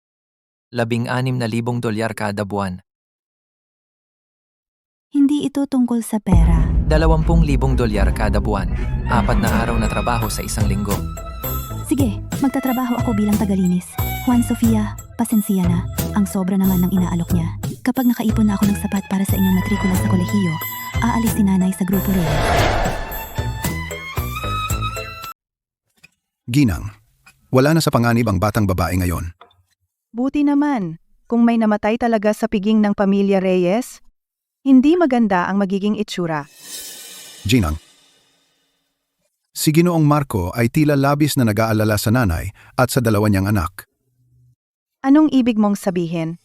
$16,000 kada buwan. Hindi ito tungkol sa pera. $20,000 kada buwan. 4 na araw na trabaho sa isang linggo. Sige, magtatrabaho ako bilang tagalinis. Juan, Sofia, pasensya na. Ang sobra naman ng inaalok niya. Kapag nakaipon na ako ng sapat para sa inyong matrikula sa kolehiyo, aalis si nanay sa Grupo Reyes. Ginang, wala na sa panganib ang batang babae ngayon. Buti naman, kung may namatay talaga sa piging ng pamilya Reyes, hindi maganda ang magiging itsura. Ginang, si Ginoong Marco ay tila labis na nag-aalala sa nanay at sa dalawa niyang anak. Anong ibig mong sabihin?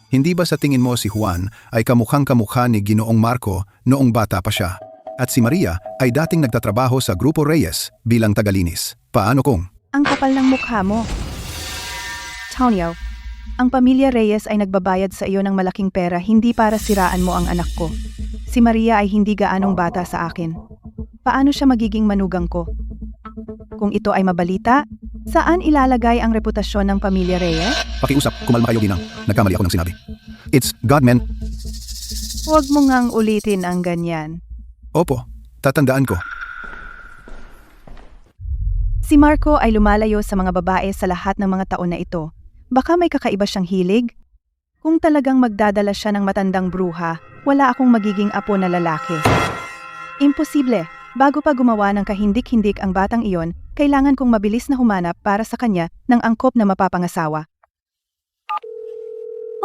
Hindi ba sa tingin mo si Juan ay kamukhang-kamukha ni Ginoong Marco noong bata pa siya? At si Maria ay dating nagtatrabaho sa Grupo Reyes bilang tagalinis. Paano kung? Ang kapal ng mukha mo. Tonyo, ang pamilya Reyes ay nagbabayad sa iyo ng malaking pera hindi para siraan mo ang anak ko. Si Maria ay hindi gaanong bata sa akin. Paano siya magiging manugang ko? Kung ito ay mabalita, saan ilalagay ang reputasyon ng pamilya Reyes? Pakiusap, kumalma kayo Ginang. Nagkamali ako ng sinabi. It's God, man. Huwag mo ngang ulitin ang ganyan. Opo, tatandaan ko. Si Marco ay lumalayo sa mga babae sa lahat ng mga taon na ito. Baka may kakaiba siyang hilig? Kung talagang magdadala siya ng matandang bruha, wala akong magiging apo na lalaki. Imposible. Bago pa gumawa ng kahindik-hindik ang batang iyon, kailangan kong mabilis na humanap para sa kanya ng angkop na mapapangasawa.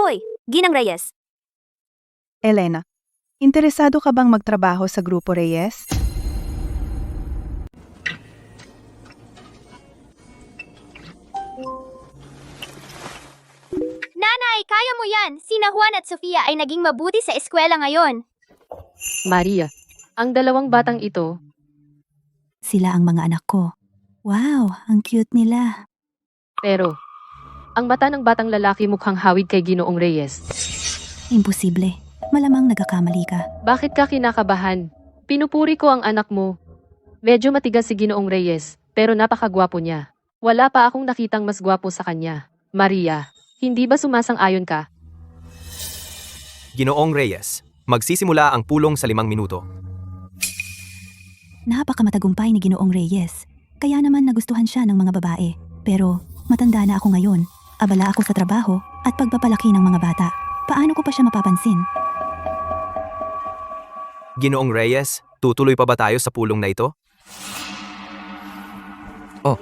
Hoy, Ginang Reyes. Elena, interesado ka bang magtrabaho sa Grupo Reyes? Nanay, kaya mo yan! Sina Juan at Sofia ay naging mabuti sa eskwela ngayon. Maria, ang dalawang batang ito, Sila ang mga anak ko. Wow, ang cute nila. pero ang mata ng batang lalaki mukhang hawig kay Ginoong Reyes. Imposible. Malamang nagkakamali ka. Bakit ka kinakabahan? Pinupuri ko ang anak mo. Medyo matigas si Ginoong Reyes, pero napakagwapo niya. Wala pa akong nakitang mas gwapo sa kanya. Maria, hindi ba sumasang-ayon ka? Ginoong Reyes, magsisimula ang pulong sa 5 minuto. Napakamatagumpay ni Ginoong Reyes. Kaya naman nagustuhan siya ng mga babae. Pero matanda na ako ngayon. Abala ako sa trabaho at pagpapalaki ng mga bata. Paano ko pa siya mapapansin? Ginoong Reyes, tutuloy pa ba tayo sa pulong na ito? Oh.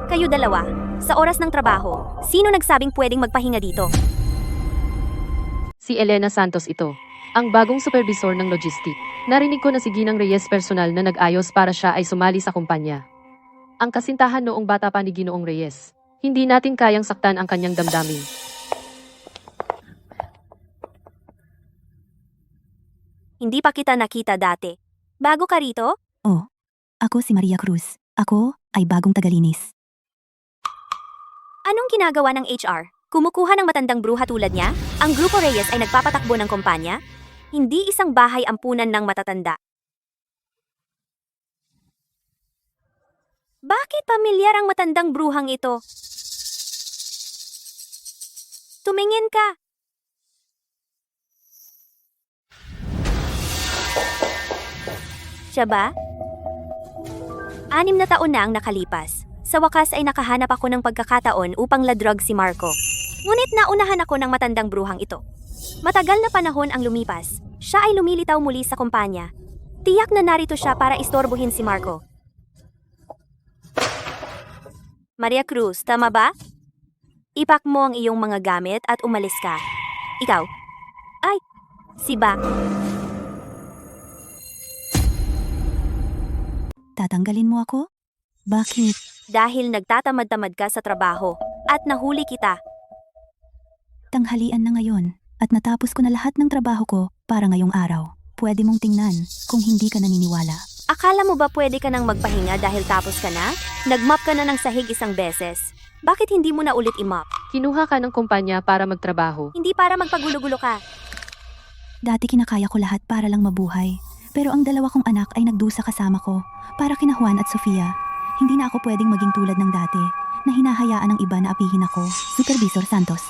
Kayo dalawa, sa oras ng trabaho, sino nagsabing pwedeng magpahinga dito? Si Elena Santos ito, ang bagong supervisor ng logistic. Narinig ko na si Ginang Reyes personal na nag-ayos para siya ay sumali sa kumpanya. Ang kasintahan noong bata pa ni Ginoong Reyes. Hindi natin kayang saktan ang kanyang damdamin. Hindi pa kita nakita dati. Bago ka rito? Oh, ako si Maria Cruz. Ako ay bagong tagalinis. Anong ginagawa ng HR? Kumukuha ng matandang bruha tulad niya? Ang Grupo Reyes ay nagpapatakbo ng kumpanya? Hindi isang bahay ampunan ng matatanda. Bakit pamilyar ang matandang bruhang ito? Tumingin ka. Siya ba? 6 na taon na ang nakalipas. Sa wakas ay nakahanap ako ng pagkakataon upang ladrog si Marco. Ngunit naunahan ako ng matandang bruhang ito. Matagal na panahon ang lumipas. Siya ay lumilitaw muli sa kumpanya. Tiyak na narito siya para istorbohin si Marco. Maria Cruz, tama ba? Ipak mo ang iyong mga gamit at umalis ka. Ikaw? Ay, si Ba. Tatanggalin mo ako? Bakit? Dahil nagtatamad-tamad ka sa trabaho at nahuli kita. Tanghalian na ngayon at natapos ko na lahat ng trabaho ko para ngayong araw. Pwede mong tingnan kung hindi ka naniniwala. Akala mo ba pwede ka nang magpahinga dahil tapos ka na? Nag-mop ka na ng sahig isang beses. Bakit hindi mo na ulit i-mop? Kinuha ka ng kumpanya para magtrabaho. Hindi para magpagulo-gulo ka. Dati kinakaya ko lahat para lang mabuhay. Pero ang 2 kong anak ay nagdusa kasama ko para kina Juan at Sofia. Hindi na ako pwedeng maging tulad ng dati na hinahayaan ng iba na apihin ako. Supervisor Santos,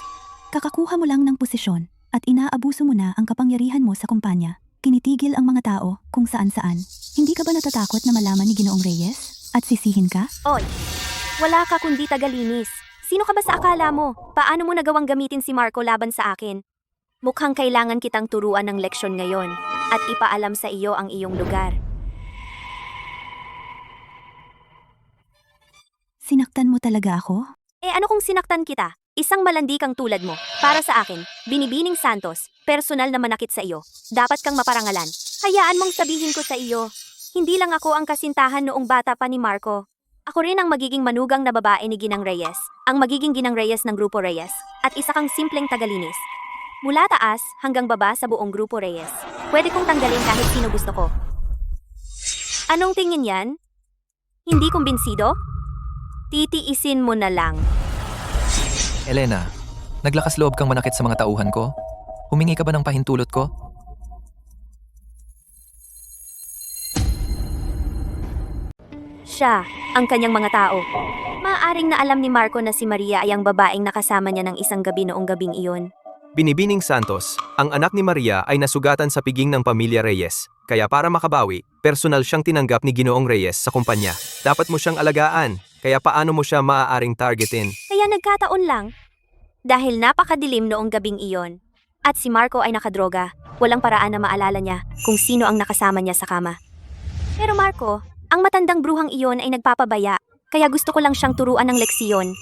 kakakuha mo lang ng posisyon at inaabuso mo na ang kapangyarihan mo sa kumpanya. Kinitigil ang mga tao kung saan-saan. Hindi ka ba natatakot na malaman ni Ginoong Reyes at sisihin ka? Oy, wala ka kundi tagalinis. Sino ka ba sa akala mo? Paano mo nagawang gamitin si Marco laban sa akin? Mukhang kailangan kitang turuan ng leksyon ngayon at ipaalam sa iyo ang iyong lugar. Sinaktan mo talaga ako? Ano kung sinaktan kita? Isang malandi kang tulad mo. Para sa akin, Binibining Santos, personal na manakit sa iyo. Dapat kang maparangalan. Hayaan mong sabihin ko sa iyo. Hindi lang ako ang kasintahan noong bata pa ni Marco. Ako rin ang magiging manugang na babae ni Ginang Reyes, ang magiging Ginang Reyes ng Grupo Reyes, at isa kang simpleng tagalinis. Mula taas hanggang baba sa buong Grupo Reyes. Pwede kong tanggalin kahit sino gusto ko. Anong tingin yan? Hindi kumbinsido? Titiisin mo na lang. Elena, naglakas loob kang manakit sa mga tauhan ko? Humingi ka ba ng pahintulot ko? Siya, ang kanyang mga tao. Maaaring na alam ni Marco na si Maria ay ang babaeng nakasama niya ng isang gabi noong gabing iyon. Binibining Santos, ang anak ni Maria ay nasugatan sa piging ng pamilya Reyes. Kaya para makabawi, personal siyang tinanggap ni Ginoong Reyes sa kumpanya. Dapat mo siyang alagaan, kaya paano mo siya maaaring targetin? Kaya nagkataon lang. Dahil napakadilim noong gabing iyon. At si Marco ay nakadroga, walang paraan na maalala niya kung sino ang nakasama niya sa kama. Pero Marco, ang matandang bruhang iyon ay nagpapabaya, kaya gusto ko lang siyang turuan ng leksiyon.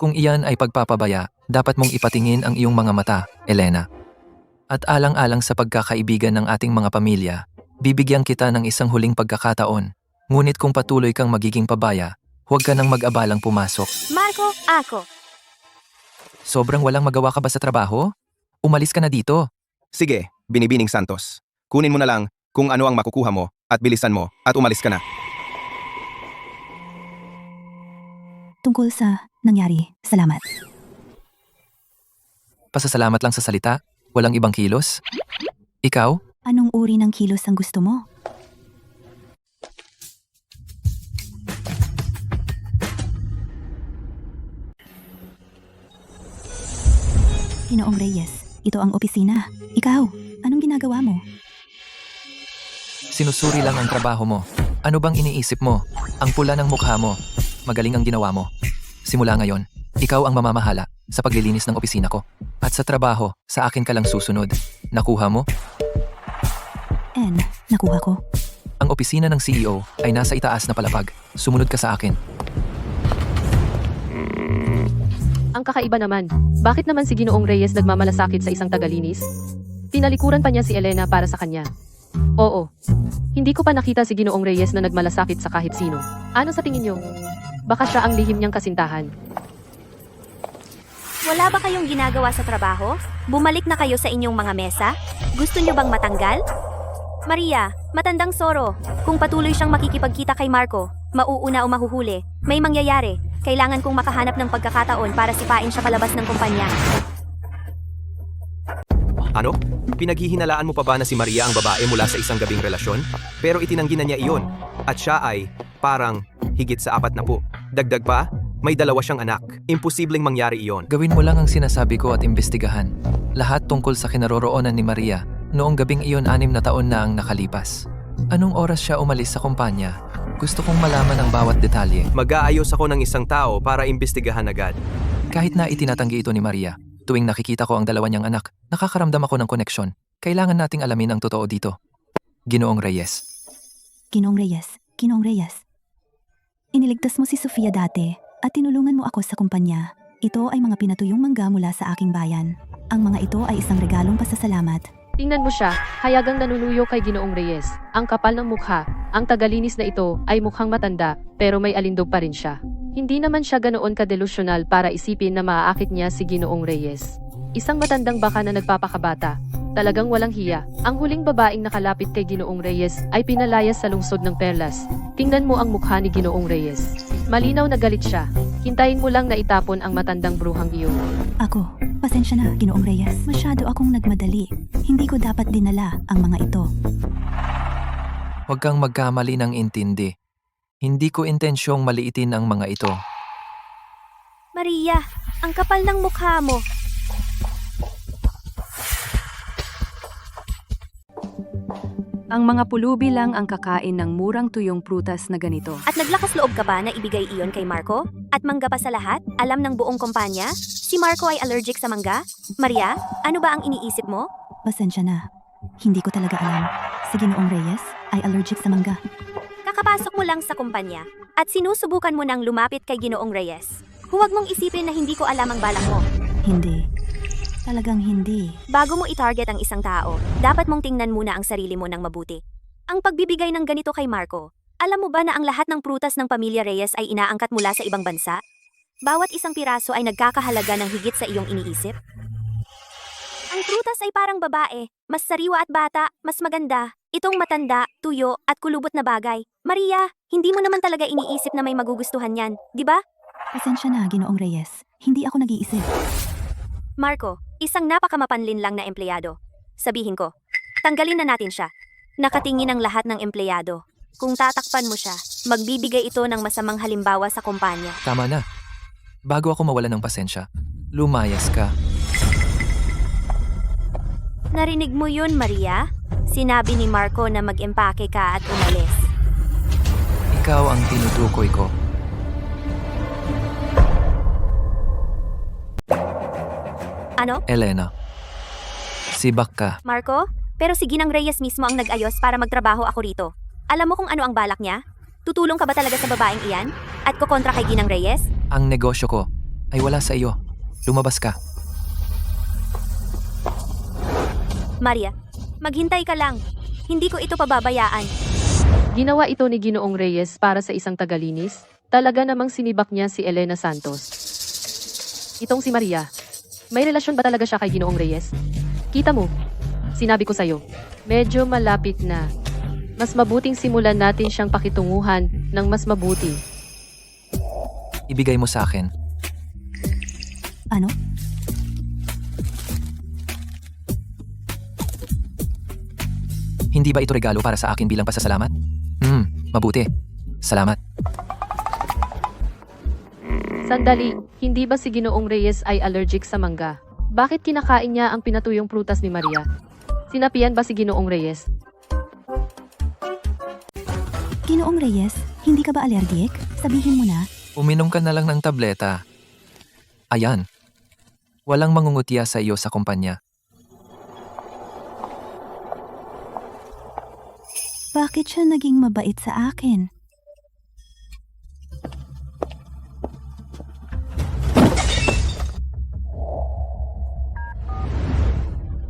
Kung iyan ay pagpapabaya, dapat mong ipatingin ang iyong mga mata, Elena. At alang-alang sa pagkakaibigan ng ating mga pamilya, bibigyan kita ng isang huling pagkakataon. Ngunit kung patuloy kang magiging pabaya, huwag ka nang mag-abalang pumasok. Marco, ako. Sobrang walang magawa ka ba sa trabaho? Umalis ka na dito. Sige, Binibining Santos. Kunin mo na lang kung ano ang makukuha mo at bilisan mo at umalis ka na. Tungkol sa nangyari, salamat. Pasasalamat lang sa salita, walang ibang kilos. Ikaw? Anong uri ng kilos ang gusto mo? Ginoong Reyes, ito ang opisina. Ikaw, anong ginagawa mo? Sinusuri lang ang trabaho mo. Ano bang iniisip mo? Ang pula ng mukha mo. Magaling ang ginawa mo. Simula ngayon, ikaw ang mamamahala sa paglilinis ng opisina ko. At sa trabaho, sa akin ka lang susunod. Nakuha mo? Nakuha ko. Ang opisina ng CEO ay nasa itaas na palapag. Sumunod ka sa akin. Ang kakaiba naman, bakit naman si Ginoong Reyes nagmamalasakit sa isang tagalinis? Tinalikuran pa niya si Elena para sa kanya. Oo. Hindi ko pa nakita si Ginoong Reyes na nagmalasakit sa kahit sino. Ano sa tingin niyo? Baka siya ang lihim niyang kasintahan. Wala ba kayong ginagawa sa trabaho? Bumalik na kayo sa inyong mga mesa? Gusto niyo bang matanggal? Maria, matandang Soro. Kung patuloy siyang makikipagkita kay Marco, mauuna o mahuhuli, may mangyayari. Kailangan kong makahanap ng pagkakataon para sipain siya palabas ng kumpanya. Ano? Pinaghihinalaan mo pa ba na si Maria ang babae mula sa isang gabing relasyon? Pero itinanggi na niya iyon. At siya ay, parang, higit sa 40. Dagdag pa, may 2 siyang anak. Imposibleng mangyari iyon. Gawin mo lang ang sinasabi ko at imbestigahan. Lahat tungkol sa kinaroroonan ni Maria. Noong gabing iyon 6 na taon na ang nakalipas. Anong oras siya umalis sa kumpanya? Gusto kong malaman ang bawat detalye. Mag-aayos ako ng isang tao para imbestigahan agad. Kahit na itinatanggi ito ni Maria, tuwing nakikita ko ang 2 niyang anak, nakakaramdam ako ng koneksyon. Kailangan nating alamin ang totoo dito. Ginoong Reyes. Ginoong Reyes, Ginoong Reyes. Iniligtas mo si Sofia dati at tinulungan mo ako sa kumpanya. Ito ay mga pinatuyong mangga mula sa aking bayan. Ang mga ito ay isang regalong pasasalamat. Tingnan mo siya, hayagang nanunuyo kay Ginoong Reyes. Ang kapal ng mukha, ang tagalinis na ito ay mukhang matanda, pero may alindog pa rin siya. Hindi naman siya ganoon kadelusyonal para isipin na maaakit niya si Ginoong Reyes. Isang matandang baka na nagpapakabata. Talagang walang hiya. Ang huling babaeng nakalapit kay Ginoong Reyes ay pinalayas sa lungsod ng Perlas. Tingnan mo ang mukha ni Ginoong Reyes. Malinaw na galit siya. Hintayin mo lang na itapon ang matandang bruhang iyon. Ako, pasensya na, Ginoong Reyes. Masyado akong nagmadali. Hindi ko dapat dinala ang mga ito. Huwag kang magkamali ng intindi. Hindi ko intensyong maliitin ang mga ito. Maria, ang kapal ng mukha mo. Ang mga pulubi lang ang kakain ng murang tuyong prutas na ganito. At naglakas loob ka ba na ibigay iyon kay Marco? At mangga pa sa lahat? Alam ng buong kumpanya? Si Marco ay allergic sa mangga? Maria, ano ba ang iniisip mo? Pasensya na. Hindi ko talaga alam. Si Ginoong Reyes ay allergic sa mangga. Kakapasok mo lang sa kumpanya at sinusubukan mo nang lumapit kay Ginoong Reyes. Huwag mong isipin na hindi ko alam ang balak mo. Hindi. Talagang hindi. Bago mo i-target ang isang tao, dapat mong tingnan muna ang sarili mo ng mabuti. Ang pagbibigay ng ganito kay Marco, alam mo ba na ang lahat ng prutas ng pamilya Reyes ay inaangkat mula sa ibang bansa? Bawat isang piraso ay nagkakahalaga ng higit sa iyong iniisip. Ang prutas ay parang babae, mas sariwa at bata, mas maganda. Itong matanda, tuyo, at kulubot na bagay. Maria, hindi mo naman talaga iniisip na may magugustuhan yan, di ba? Pasensya na, Ginoong Reyes. Hindi ako nag-iisip. Marco, isang napakamapanlin lang na empleyado. Sabihin ko, tanggalin na natin siya. Nakatingin ang lahat ng empleyado. Kung tatakpan mo siya, magbibigay ito ng masamang halimbawa sa kumpanya. Tama na. Bago ako mawala ng pasensya, lumayas ka. Narinig mo yun, Maria? Sinabi ni Marco na mag-empake ka at umalis. Ikaw ang tinutukoy ko. Ano? Elena. Sibak ka. Marco? Pero si Ginang Reyes mismo ang nag-ayos para magtrabaho ako rito. Alam mo kung ano ang balak niya? Tutulong ka ba talaga sa babaeng iyan? At kukontra kay Ginang Reyes? Ang negosyo ko ay wala sa iyo. Lumabas ka. Maria, maghintay ka lang. Hindi ko ito pababayaan. Ginawa ito ni Ginoong Reyes para sa isang tagalinis. Talaga namang sinibak niya si Elena Santos. Itong si Maria. May relasyon ba talaga siya kay Ginoong Reyes? Kita mo, sinabi ko sa'yo, medyo malapit na. Mas mabuting simulan natin siyang pakitunguhan ng mas mabuti. Ibigay mo sa akin. Ano? Hindi ba ito regalo para sa akin bilang pasasalamat? Mabuti. Salamat. Sandali, hindi ba si Ginoong Reyes ay allergic sa mangga? Bakit kinakain niya ang pinatuyong prutas ni Maria? Sinapian ba si Ginoong Reyes? Ginoong Reyes, hindi ka ba allergic? Sabihin mo na. Uminom ka na lang ng tableta. Ayan. Walang mangungutya sa iyo sa kumpanya. Bakit siya naging mabait sa akin?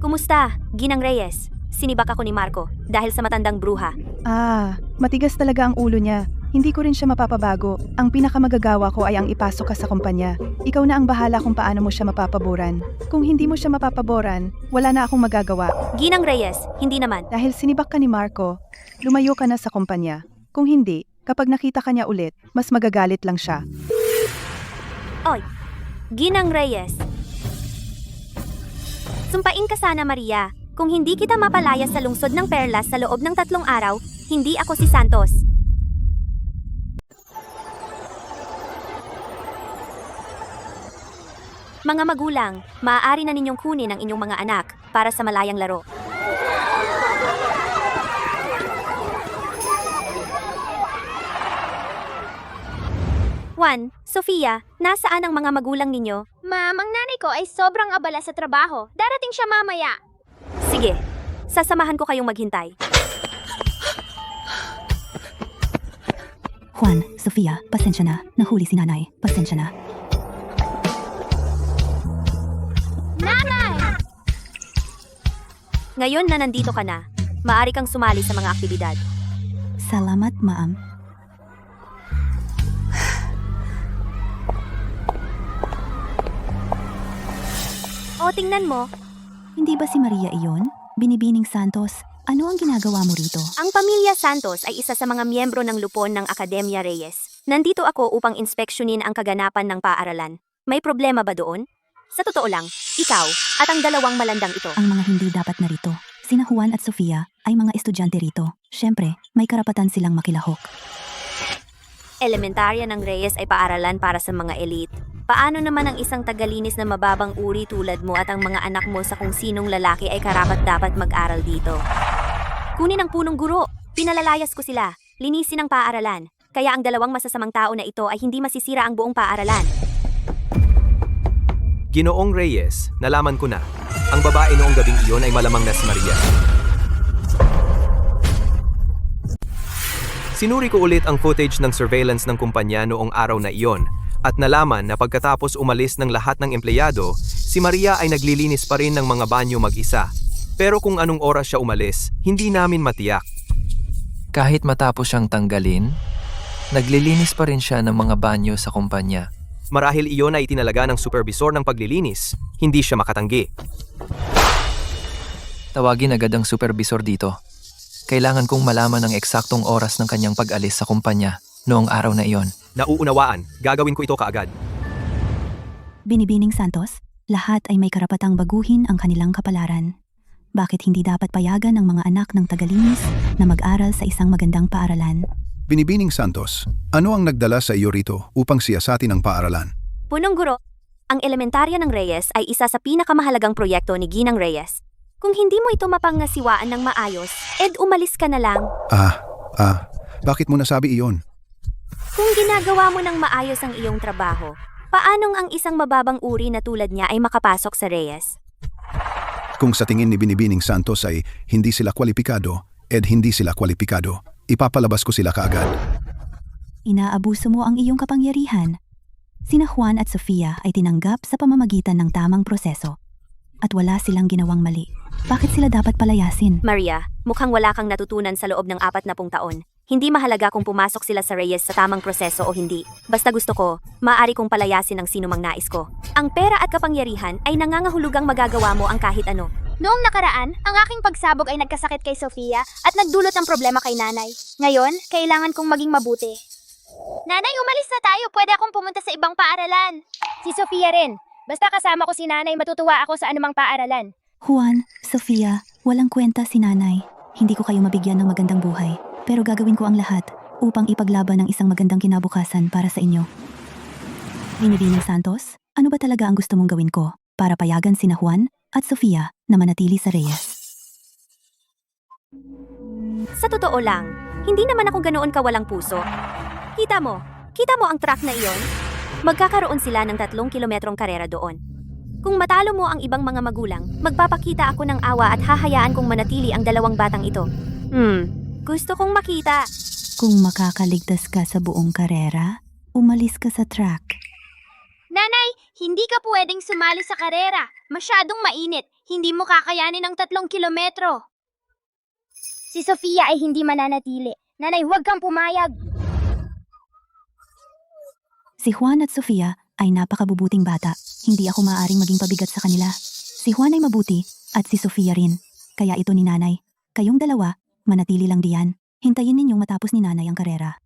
Kumusta, Ginang Reyes? Sinibak ako ni Marco dahil sa matandang bruha. Matigas talaga ang ulo niya. Hindi ko rin siya mapapabago. Ang pinakamagagawa ko ay ang ipasok ka sa kumpanya. Ikaw na ang bahala kung paano mo siya mapapaboran. Kung hindi mo siya mapapaboran, wala na akong magagawa. Ginang Reyes, hindi naman. Dahil sinibak ka ni Marco, lumayo ka na sa kumpanya. Kung hindi, kapag nakita ka niya ulit, mas magagalit lang siya. Oy, Ginang Reyes. Sumpain ka sana, Maria. Kung hindi kita mapalaya sa lungsod ng Perlas sa loob ng 3 araw, hindi ako si Santos. Mga magulang, maaari na ninyong kunin ang inyong mga anak para sa malayang laro. Juan, Sofia, nasaan ang mga magulang ninyo? Ma'am, ang nanay ko ay sobrang abala sa trabaho. Darating siya mamaya. Sige, sasamahan ko kayong maghintay. Juan, Sofia, pasensya na. Nahuli si nanay. Pasensya na. Nanay! Ngayon na nandito ka na, maaari kang sumali sa mga aktibidad. Salamat, ma'am. O, tingnan mo. Hindi ba si Maria iyon? Binibining Santos, ano ang ginagawa mo rito? Ang pamilya Santos ay isa sa mga miyembro ng lupon ng Akademya Reyes. Nandito ako upang inspeksyonin ang kaganapan ng paaralan. May problema ba doon? Sa totoo lang, ikaw at ang dalawang malandang ito. Ang mga hindi dapat narito, sina Juan at Sofia, ay mga estudyante rito. Siyempre, may karapatan silang makilahok. Elementarya ng Reyes ay paaralan para sa mga elite. Paano naman ang isang tagalinis na mababang uri tulad mo at ang mga anak mo sa kung sinong lalaki ay karapat-dapat mag-aral dito? Kunin ang punong guro. Pinalalayas ko sila. Linisin ang paaralan. Kaya ang dalawang masasamang tao na ito ay hindi masisira ang buong paaralan. Ginoong Reyes, nalaman ko na. Ang babae noong gabing iyon ay malamang na si Maria. Sinuri ko ulit ang footage ng surveillance ng kumpanya noong araw na iyon at nalaman na pagkatapos umalis ng lahat ng empleyado, si Maria ay naglilinis pa rin ng mga banyo mag-isa. Pero kung anong oras siya umalis, hindi namin matiyak. Kahit matapos siyang tanggalin, naglilinis pa rin siya ng mga banyo sa kumpanya. Marahil iyon ay itinalaga ng supervisor ng paglilinis, hindi siya makatanggi. Tawagin agad ang supervisor dito. Kailangan kong malaman ang eksaktong oras ng kanyang pag-alis sa kumpanya noong araw na iyon. Nauunawaan, gagawin ko ito kaagad. Binibining Santos, lahat ay may karapatang baguhin ang kanilang kapalaran. Bakit hindi dapat payagan ng mga anak ng tagalinis na mag-aral sa isang magandang paaralan? Binibining Santos, ano ang nagdala sa iyo rito upang siyasatin ang paaralan? Punong guro, ang elementarya ng Reyes ay isa sa pinakamahalagang proyekto ni Ginang Reyes. Kung hindi mo ito mapangasiwaan ng maayos, umalis ka na lang. Bakit mo nasabi iyon? Kung ginagawa mo ng maayos ang iyong trabaho, paanong ang isang mababang uri na tulad niya ay makapasok sa Reyes? Kung sa tingin ni Binibining Santos ay hindi sila kwalipikado, hindi sila kwalipikado, ipapalabas ko sila kaagad. Inaabuso mo ang iyong kapangyarihan. Sina Juan at Sofia ay tinanggap sa pamamagitan ng tamang proseso. At wala silang ginawang mali. Bakit sila dapat palayasin? Maria, mukhang wala kang natutunan sa loob ng 40 taon. Hindi mahalaga kung pumasok sila sa Reyes sa tamang proseso o hindi. Basta gusto ko, maaari kong palayasin ang sinumang nais ko. Ang pera at kapangyarihan ay nangangahulugang magagawa mo ang kahit ano. Noong nakaraan, ang aking pagsabog ay nagkasakit kay Sofia at nagdulot ng problema kay nanay. Ngayon, kailangan kong maging mabuti. Nanay, umalis na tayo. Pwede akong pumunta sa ibang paaralan. Si Sofia rin. Basta kasama ko si nanay, matutuwa ako sa anumang paaralan. Juan, Sofia, walang kwenta si nanay. Hindi ko kayo mabigyan ng magandang buhay. Pero gagawin ko ang lahat upang ipaglaban ang isang magandang kinabukasan para sa inyo. Binibining Santos, ano ba talaga ang gusto mong gawin ko para payagan sina Juan at Sofia na manatili sa Reyes? Sa totoo lang, hindi naman ako ganoon kawalang puso. Kita mo ang truck na iyon? Magkakaroon sila ng 3 kilometrong karera doon. Kung matalo mo ang ibang mga magulang, magpapakita ako ng awa at hahayaan kong manatili ang 2 batang ito. Gusto kong makita. Kung makakaligtas ka sa buong karera, umalis ka sa track. Nanay, hindi ka pwedeng sumali sa karera. Masyadong mainit. Hindi mo kakayanin ang 3 kilometro. Si Sofia ay hindi mananatili. Nanay, huwag kang pumayag. Si Juan at Sofia ay napakabubuting bata. Hindi ako maaaring maging pabigat sa kanila. Si Juan ay mabuti at si Sofia rin. Kaya ito ni nanay. Kayong dalawa, manatili lang diyan. Hintayin ninyong matapos ni nanay ang karera.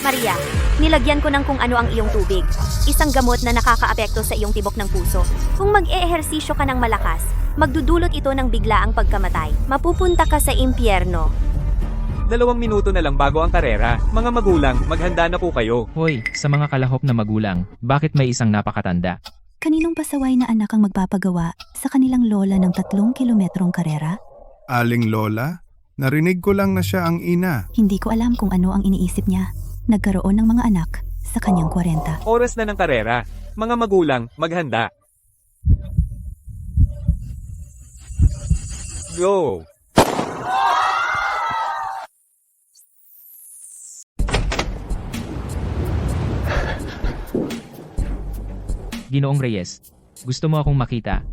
Maria, nilagyan ko ng kung ano ang iyong tubig. Isang gamot na nakakaapekto sa iyong tibok ng puso. Kung mag-eehersisyo ka ng malakas, magdudulot ito ng biglaang pagkamatay. Mapupunta ka sa impyerno. 2 minuto na lang bago ang karera. Mga magulang, maghanda na po kayo. Hoy, sa mga kalahok na magulang, bakit may isang napakatanda? Kaninong pasaway na anak ang magpapagawa sa kanilang lola ng 3 kilometrong karera? Aling Lola, narinig ko lang na siya ang ina. Hindi ko alam kung ano ang iniisip niya. Nagkaroon ng mga anak sa kanyang 40. Oras na ng karera. Mga magulang, maghanda. Go! Ginoong Reyes, gusto mo akong makita?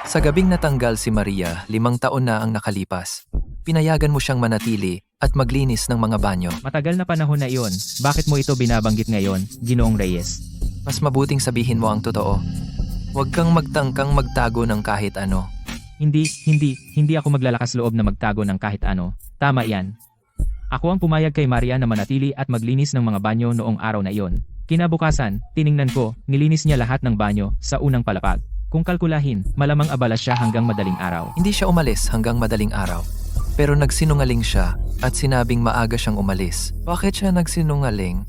Sa gabing natanggal si Maria, 5 taon na ang nakalipas. Pinayagan mo siyang manatili at maglinis ng mga banyo. Matagal na panahon na iyon, bakit mo ito binabanggit ngayon, Ginoong Reyes? Mas mabuting sabihin mo ang totoo. Huwag kang magtangkang magtago ng kahit ano. Hindi ako maglalakas loob na magtago ng kahit ano. Tama yan. Ako ang pumayag kay Maria na manatili at maglinis ng mga banyo noong araw na iyon. Kinabukasan, tiningnan ko, nilinis niya lahat ng banyo sa unang palapag. Kung kalkulahin, malamang abala siya hanggang madaling araw. Hindi siya umalis hanggang madaling araw. Pero nagsinungaling siya at sinabing maaga siyang umalis. Bakit siya nagsinungaling?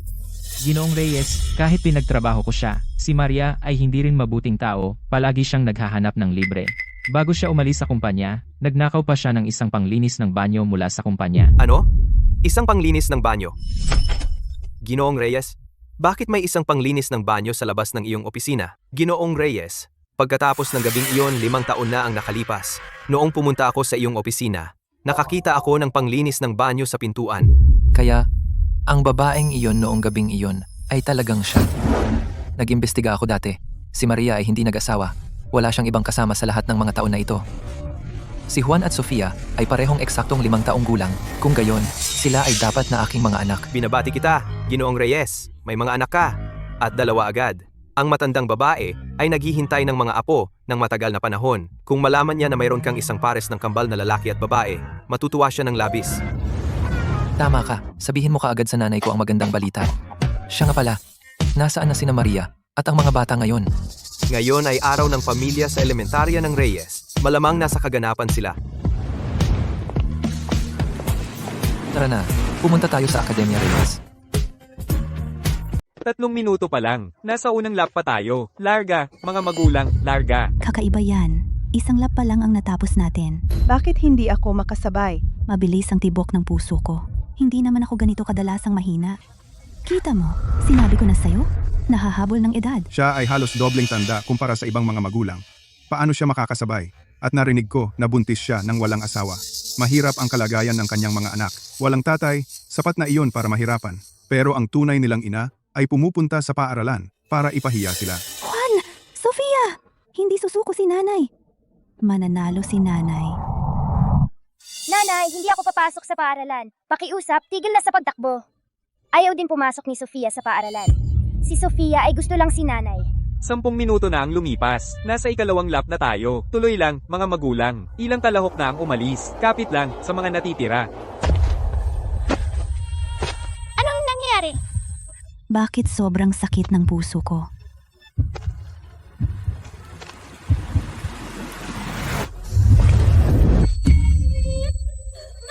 Ginoong Reyes, kahit pinagtrabaho ko siya, si Maria ay hindi rin mabuting tao, palagi siyang naghahanap ng libre. Bago siya umalis sa kumpanya, nagnakaw pa siya ng isang panglinis ng banyo mula sa kumpanya. Ano? Isang panglinis ng banyo? Ginoong Reyes, bakit may isang panglinis ng banyo sa labas ng iyong opisina? Ginoong Reyes, pagkatapos ng gabing iyon 5 taon na ang nakalipas. Noong pumunta ako sa iyong opisina, nakakita ako ng panglinis ng banyo sa pintuan. Kaya, ang babaeng iyon noong gabing iyon ay talagang siya. Nag-imbestiga ako dati. Si Maria ay hindi nag-asawa. Wala siyang ibang kasama sa lahat ng mga taon na ito. Si Juan at Sofia ay parehong eksaktong 5 taong gulang. Kung gayon, sila ay dapat na aking mga anak. Binabati kita, Ginoong Reyes. May mga anak ka. At 2 agad. Ang matandang babae ay naghihintay ng mga apo ng matagal na panahon. Kung malaman niya na mayroon kang isang pares ng kambal na lalaki at babae, matutuwa siya ng labis. Tama ka, sabihin mo kaagad sa nanay ko ang magandang balita. Siya nga pala, nasaan na sina Maria at ang mga bata ngayon? Ngayon ay araw ng pamilya sa elementarya ng Reyes. Malamang nasa kaganapan sila. Tara na, pumunta tayo sa Akademya Reyes. 3 minuto pa lang. Nasa unang lap pa tayo. Larga, mga magulang, larga. Kakaiba yan. Isang lap pa lang ang natapos natin. Bakit hindi ako makasabay? Mabilis ang tibok ng puso ko. Hindi naman ako ganito kadalasang mahina. Kita mo, sinabi ko na sa'yo, nahahabol ng edad. Siya ay halos dobleng tanda kumpara sa ibang mga magulang. Paano siya makakasabay? At narinig ko na buntis siya ng walang asawa. Mahirap ang kalagayan ng kanyang mga anak. Walang tatay, sapat na iyon para mahirapan. Pero ang tunay nilang ina ay pumupunta sa paaralan para ipahiya sila. Juan! Sofia! Hindi susuko si nanay. Mananalo si nanay. Nanay, hindi ako papasok sa paaralan. Pakiusap, tigil na sa pagtakbo. Ayaw din pumasok ni Sofia sa paaralan. Si Sofia ay gusto lang si nanay. 10 minuto na ang lumipas. Nasa 2 lap na tayo. Tuloy lang, mga magulang. Ilang kalahok na ang umalis. Kapit lang sa mga natitira. Anong nangyari? Bakit sobrang sakit ng puso ko?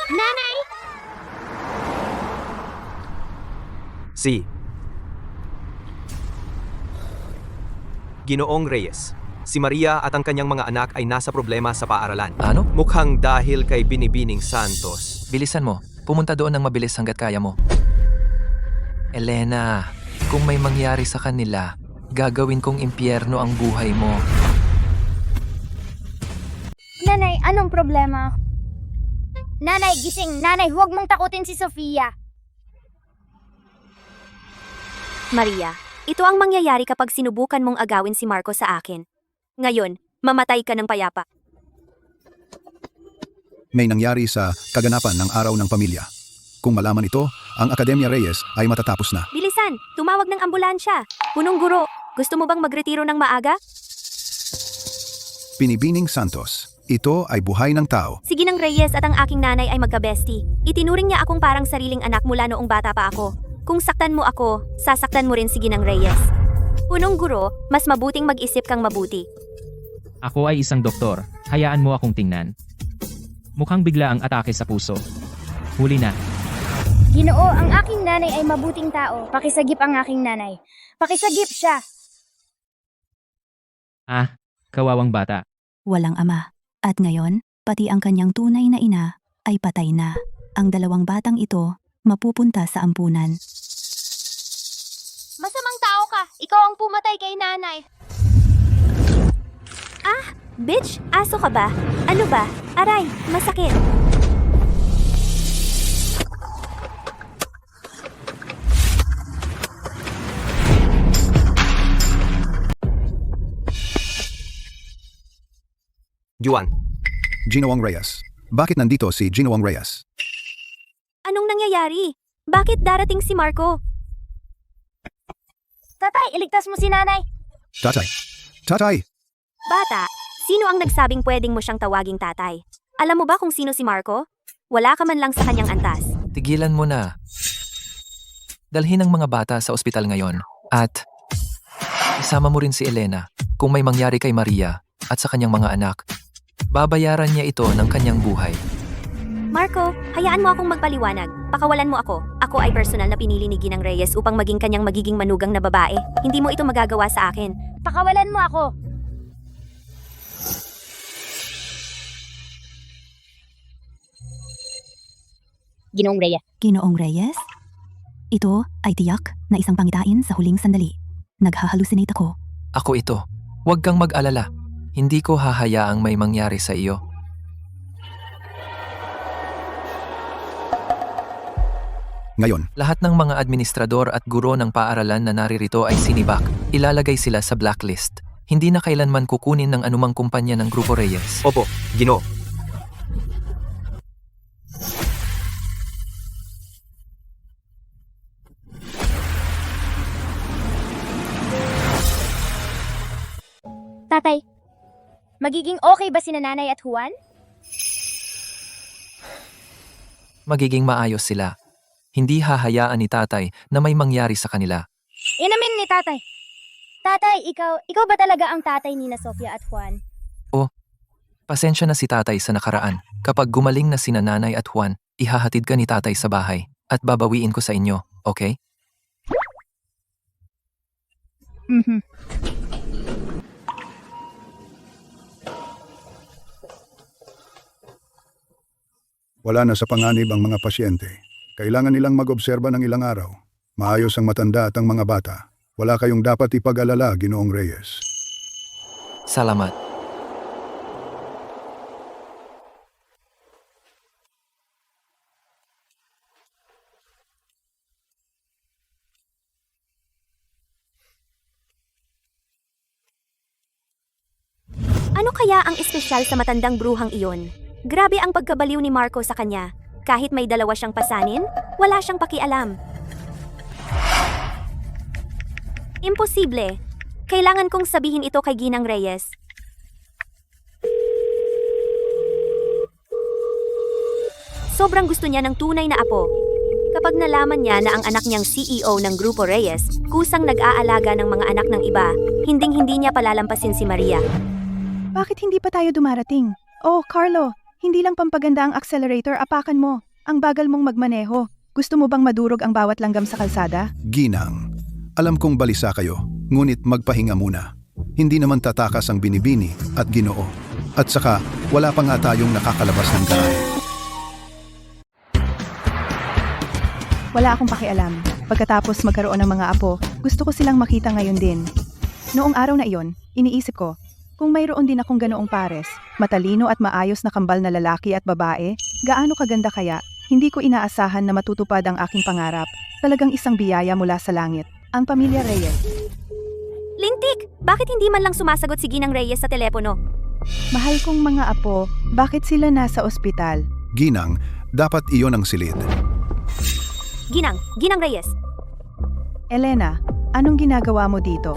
Nanay! Si Ginoong Reyes, si Maria at ang kanyang mga anak ay nasa problema sa paaralan. Ano? Mukhang dahil kay Binibining Santos. Bilisan mo, pumunta doon ng mabilis hanggat kaya mo. Elena, kung may mangyari sa kanila, gagawin kong impyerno ang buhay mo. Nanay, anong problema? Nanay, gising! Nanay, huwag mong takutin si Sofia. Maria, ito ang mangyayari kapag sinubukan mong agawin si Marco sa akin. Ngayon, mamatay ka ng payapa. May nangyari sa kaganapan ng araw ng pamilya. Kung malaman ito, ang Academia Reyes ay matatapos na. Bilisan, tumawag ng ambulansya. Punong guro, gusto mo bang magretiro ng maaga? Binibining Santos. Ito ay buhay ng tao. Si Ginang Reyes at ang aking nanay ay magkabesti. Itinuring niya akong parang sariling anak mula noong bata pa ako. Kung saktan mo ako, sasaktan mo rin si Ginang Reyes. Punong guro, mas mabuting mag-isip kang mabuti. Ako ay isang doktor. Hayaan mo akong tingnan. Mukhang bigla ang atake sa puso. Huli na. Ginoo, ang aking nanay ay mabuting tao. Pakisagip ang aking nanay. Pakisagip siya. Ah, kawawang bata. Walang ama. At ngayon, pati ang kanyang tunay na ina ay patay na. Ang dalawang batang ito mapupunta sa ampunan. Masamang tao ka. Ikaw ang pumatay kay nanay. Ah, bitch, aso ka ba? Ano ba? Aray, masakit. Juan, Ginoong Reyes. Bakit nandito si Ginoong Reyes? Anong nangyayari? Bakit darating si Marco? Tatay, iligtas mo si nanay. Tatay! Tatay! Bata, sino ang nagsabing pwedeng mo siyang tawaging tatay? Alam mo ba kung sino si Marco? Wala ka man lang sa kanyang antas. Tigilan mo na. Dalhin ang mga bata sa ospital ngayon. At isama mo rin si Elena kung may mangyari kay Maria at sa kanyang mga anak. Babayaran niya ito ng kanyang buhay. Marco, hayaan mo akong magpaliwanag. Pakawalan mo ako. Ako ay personal na pinili ni Ginang Reyes upang maging kanyang magiging manugang na babae. Hindi mo ito magagawa sa akin. Pakawalan mo ako. Ginoong Reyes. Ginoong Reyes? Ito ay tiyak na isang pangitain sa huling sandali. Naghahalusinate ako. Ako ito. Huwag kang mag-alala. Hindi ko hahayaang may mangyari sa iyo. Ngayon, Lahat ng mga administrador at guro ng paaralan na naririto ay sinibak. Ilalagay sila sa blacklist. Hindi na kailanman kukunin ng anumang kumpanya ng Grupo Reyes. opo, Ginoo. Tatay, magiging okay ba si Nanay at Juan? Magiging maayos sila. Hindi hahayaan ni tatay na may mangyari sa kanila. Inamin ni tatay. Tatay, ikaw ba talaga ang tatay ni na Sofia at Juan? Pasensya na si tatay sa nakaraan. Kapag gumaling na sina nanay at Juan, ihahatid ka ni tatay sa bahay at babawiin ko sa inyo, okay? wala na sa panganib ang mga pasyente. Kailangan nilang mag-obserba ng ilang araw. Maayos ang matanda at ang mga bata. Wala kayong dapat ipag-alala, Ginoong Reyes. Salamat. Ano kaya ang espesyal sa matandang bruhang iyon? Grabe ang pagkabaliw ni Marco sa kanya. Kahit may dalawa siyang pasanin, wala siyang pakialam. Imposible. Kailangan kong sabihin ito kay Ginang Reyes. Sobrang gusto niya ng tunay na apo. Kapag nalaman niya na ang anak niyang CEO ng Grupo Reyes, kusang nag-aalaga ng mga anak ng iba, hinding-hindi niya palalampasin si Maria. Bakit hindi pa tayo dumarating? Oh, Carlo, hindi lang pampaganda ang accelerator, apakan mo. Ang bagal mong magmaneho. Gusto mo bang madurog ang bawat langgam sa kalsada? Ginang, alam kong balisa kayo, ngunit magpahinga muna. Hindi naman tatakas ang binibini at Ginoo. At saka, wala pa nga tayong nakakalabas ng garahe. Wala akong pakialam. Pagkatapos magkaroon ng mga apo, gusto ko silang makita ngayon din. Noong araw na iyon, iniisip ko, kung mayroon din akong ganoong pares, matalino at maayos na kambal na lalaki at babae, gaano kaganda kaya? Hindi ko inaasahan na matutupad ang aking pangarap. Talagang isang biyaya mula sa langit. ang pamilya Reyes. Lintik! Bakit hindi man lang sumasagot si Ginang Reyes sa telepono? Mahal kong mga apo, bakit sila nasa ospital? Ginang, dapat iyon ang silid. Ginang Reyes. Elena, anong ginagawa mo dito?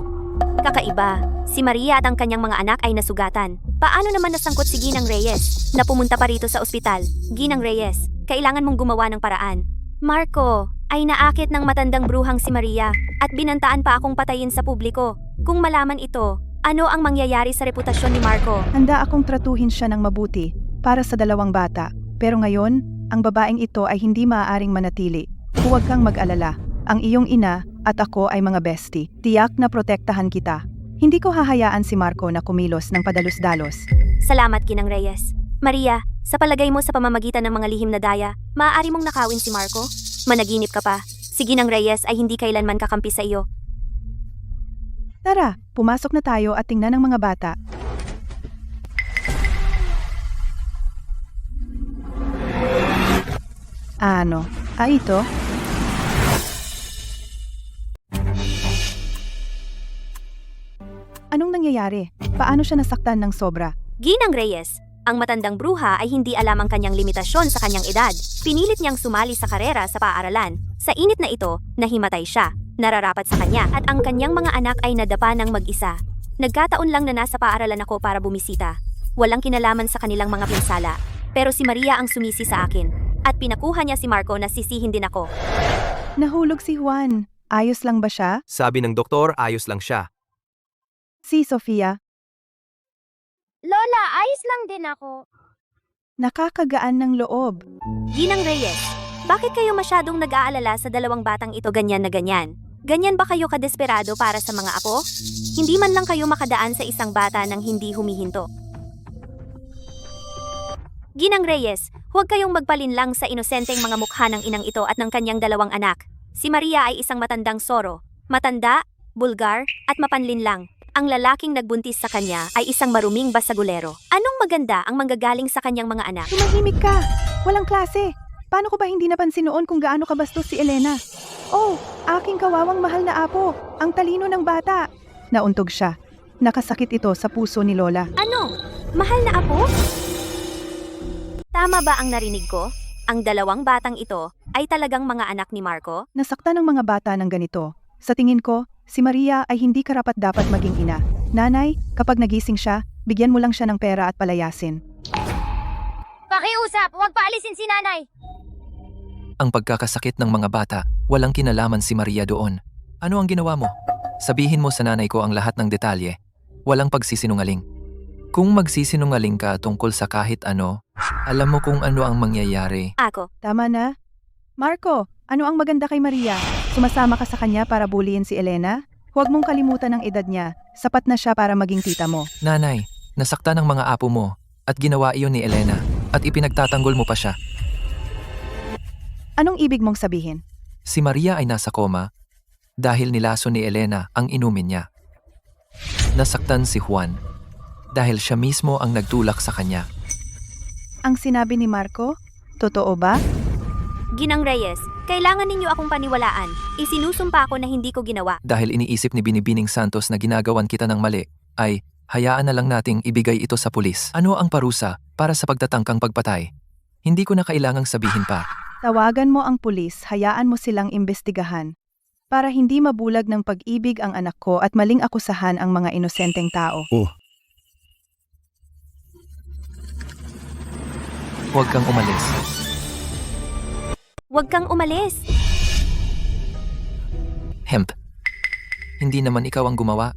Kakaiba. Si Maria at ang kanyang mga anak ay nasugatan. Paano naman nasangkot si Ginang Reyes na pumunta pa rito sa ospital? Ginang Reyes, kailangan mong gumawa ng paraan. Marco, ay naakit ng matandang bruhang si Maria at binantaan pa akong patayin sa publiko. Kung malaman ito, ano ang mangyayari sa reputasyon ni Marco? Handa akong tratuhin siya ng mabuti para sa dalawang bata. Pero ngayon, ang babaeng ito ay hindi maaaring manatili. Huwag kang mag-alala. Ang iyong ina at ako ay mga bestie. Tiyak na protektahan kita. Hindi ko hahayaan si Marco na kumilos ng padalos-dalos. Salamat, Ginang Reyes. Maria, sa palagay mo sa pamamagitan ng mga lihim na daya, maaari mong nakawin si Marco? Managinip ka pa. Si Ginang Reyes ay hindi kailanman kakampi sa iyo. Tara, pumasok na tayo at tingnan ang mga bata. Ano? Ito? Anong nangyayari? Paano siya nasaktan ng sobra? Ginang Reyes, ang matandang bruha ay hindi alam ang kanyang limitasyon sa kanyang edad. Pinilit niyang sumali sa karera sa paaralan. Sa init na ito, nahimatay siya. Nararapat sa kanya at ang kanyang mga anak ay nadapa ng mag-isa. Nagkataon lang na nasa paaralan ako para bumisita. Walang kinalaman sa kanilang mga pinsala. Pero si Maria ang sumisi sa akin. At pinakuha niya si Marco na sisihin din ako. Nahulog si Juan. Ayos lang ba siya? Sabi ng doktor, ayos lang siya. Si Sofia, Lola, ayos lang din ako. nakakagaan ng loob. Ginang Reyes, bakit kayo masyadong nag-aalala sa dalawang batang ito ganyan na ganyan? Ganyan ba kayo kadesperado para sa mga apo? Hindi man lang kayo makadaan sa isang bata nang hindi humihinto. Ginang Reyes, huwag kayong magpalinlang sa inosenteng mga mukha ng inang ito at ng kanyang dalawang anak. Si Maria ay isang matandang soro. Matanda, bulgar, at mapanlinlang. Ang lalaking nagbuntis sa kanya ay isang maruming basagulero. Anong maganda ang manggagaling sa kanyang mga anak? Tumahimik ka! Walang klase! Paano ko ba hindi napansin noon kung gaano kabastos si Elena? Oh, aking kawawang mahal na apo! Ang talino ng bata! Nauntog siya. Nakasakit ito sa puso ni Lola. Ano? Mahal na apo? Tama ba ang narinig ko? Ang dalawang batang ito ay talagang mga anak ni Marco? Nasaktan ng mga bata ng ganito. Sa tingin ko, si Maria ay hindi karapat-dapat maging ina. Nanay, kapag nagising siya, bigyan mo lang siya ng pera at palayasin. Pakiusap, huwag paalisin si nanay! Ang pagkakasakit ng mga bata, walang kinalaman si Maria doon. Ano ang ginawa mo? Sabihin mo sa nanay ko ang lahat ng detalye. Walang pagsisinungaling. Kung magsisinungaling ka tungkol sa kahit ano, alam mo kung ano ang mangyayari. Ako. Tama na? Marco, ano ang maganda kay Maria? Sumasama ka sa kanya para buliin si Elena? Huwag mong kalimutan ang edad niya. Sapat na siya para maging tita mo. Nanay, nasaktan ng mga apo mo at ginawa iyon ni Elena at ipinagtatanggol mo pa siya. Anong ibig mong sabihin? Si Maria ay nasa koma dahil nilaso ni Elena ang inumin niya. Nasaktan si Juan dahil siya mismo ang nagtulak sa kanya. Ang sinabi ni Marco? Totoo ba? Ginang Reyes, kailangan ninyo akong paniwalaan. Isinusumpa ko na hindi ko ginawa. Dahil iniisip ni Binibining Santos na ginagawan kita ng mali, ay hayaan na lang nating ibigay ito sa pulis. Ano ang parusa para sa pagtatangkang pagpatay? Hindi ko na kailangang sabihin pa. Tawagan mo ang pulis, hayaan mo silang imbestigahan. Para hindi mabulag ng pag-ibig ang anak ko at maling akusahan ang mga inosenteng tao. Oh, Huwag kang umalis. Huwag kang umalis. Hemp. Hindi naman ikaw ang gumawa.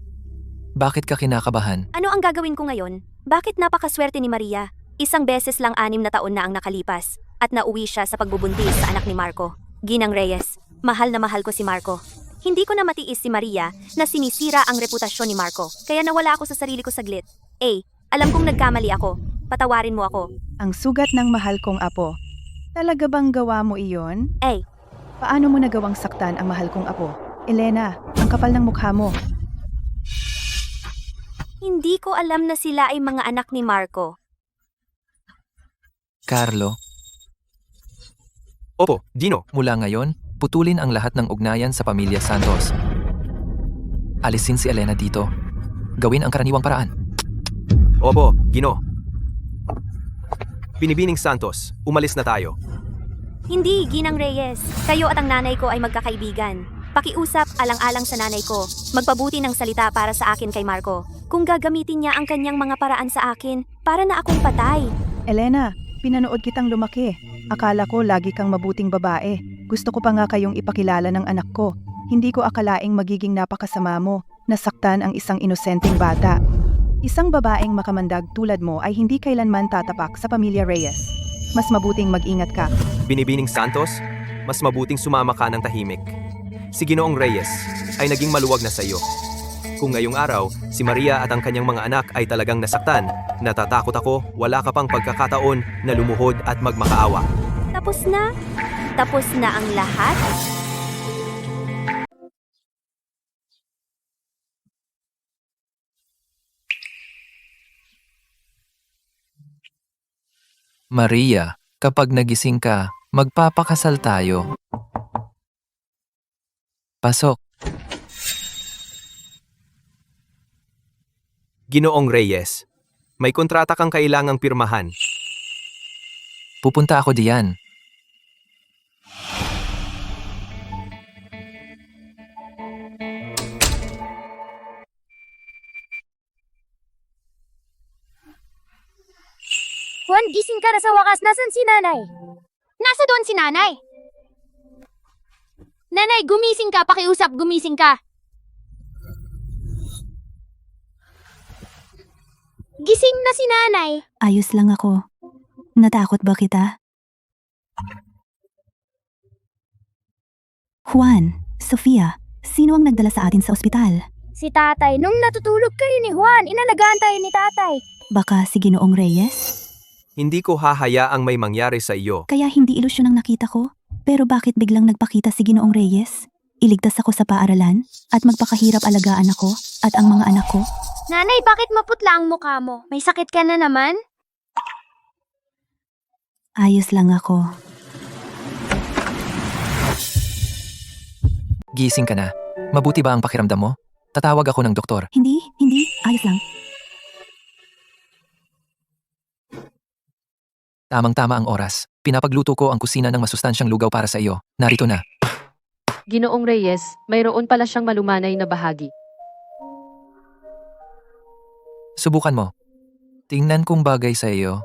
Bakit ka kinakabahan? Ano ang gagawin ko ngayon? Bakit napakaswerte ni Maria? Isang beses lang 6 na taon na ang nakalipas at nauwi siya sa pagbubuntis sa anak ni Marco. Ginang Reyes, mahal na mahal ko si Marco. Hindi ko na matiis si Maria na sinisira ang reputasyon ni Marco. Kaya nawala ako sa sarili ko saglit. Alam kong nagkamali ako. Patawarin mo ako. Ang sugat ng mahal kong apo. Talaga bang gawa mo iyon? Paano mo nagawang saktan ang mahal kong apo? Elena, ang kapal ng mukha mo. Hindi ko alam na sila ay mga anak ni Marco. Carlo, Opo, Gino. mula ngayon, putulin ang lahat ng ugnayan sa pamilya Santos. alisin si Elena dito. Gawin ang karaniwang paraan. Opo, Gino. Binibining Santos, umalis na tayo. Hindi, Ginang Reyes. Kayo at ang nanay ko ay magkakaibigan. Pakiusap alang-alang sa nanay ko. Magpabuti ng salita para sa akin kay Marco. Kung gagamitin niya ang kanyang mga paraan sa akin, para na akong patay. Elena, pinanood kitang lumaki. Akala ko lagi kang mabuting babae. Gusto ko pa nga kayong ipakilala ng anak ko. Hindi ko akalaing magiging napakasama mo. Nasaktan ang isang inosenteng bata. Isang babaeng makamandag tulad mo ay hindi kailanman tatapak sa pamilya Reyes. Mas mabuting mag-ingat ka. Binibining Santos, mas mabuting sumama ka ng tahimik. Si Ginoong Reyes ay naging maluwag na sa iyo. Kung ngayong araw, si Maria at ang kanyang mga anak ay talagang nasaktan, natatakot ako wala ka pang pagkakataon na lumuhod at magmakaawa. Tapos na? Tapos na ang lahat? Maria, kapag nagising ka, magpapakasal tayo. Pasok. Ginoong Reyes, may kontrata kang kailangang pirmahan. Pupunta ako diyan. Juan, gising ka na sa wakas. Nasaan si nanay? Nasa doon si nanay. Nanay, gumising ka. Pakiusap, gumising ka. Gising na si nanay. Ayos lang ako. Natakot ba kita? Juan, Sofia, sino ang nagdala sa atin sa ospital? Si tatay. Nung natutulog kayo ni Juan, inalagaan tayo ni tatay. Baka si Ginoong Reyes? Hindi ko hahayaang may mangyari sa iyo. Kaya hindi ilusyon ang nakita ko? Pero bakit biglang nagpakita si Ginoong Reyes? Iligtas ako sa paaralan at magpakahirap alagaan ako at ang mga anak ko? Nanay, bakit maputla ang mukha mo? May sakit ka na naman? Ayos lang ako. Gising ka na. Mabuti ba ang pakiramdam mo? Tatawag ako ng doktor. Hindi. Ayos lang. Tamang-tama ang oras. Pinapagluto ko ang kusina ng masustansyang lugaw para sa iyo. Narito na. Ginoong Reyes, mayroon pala siyang malumanay na bahagi. Subukan mo. Tingnan kung bagay sa iyo.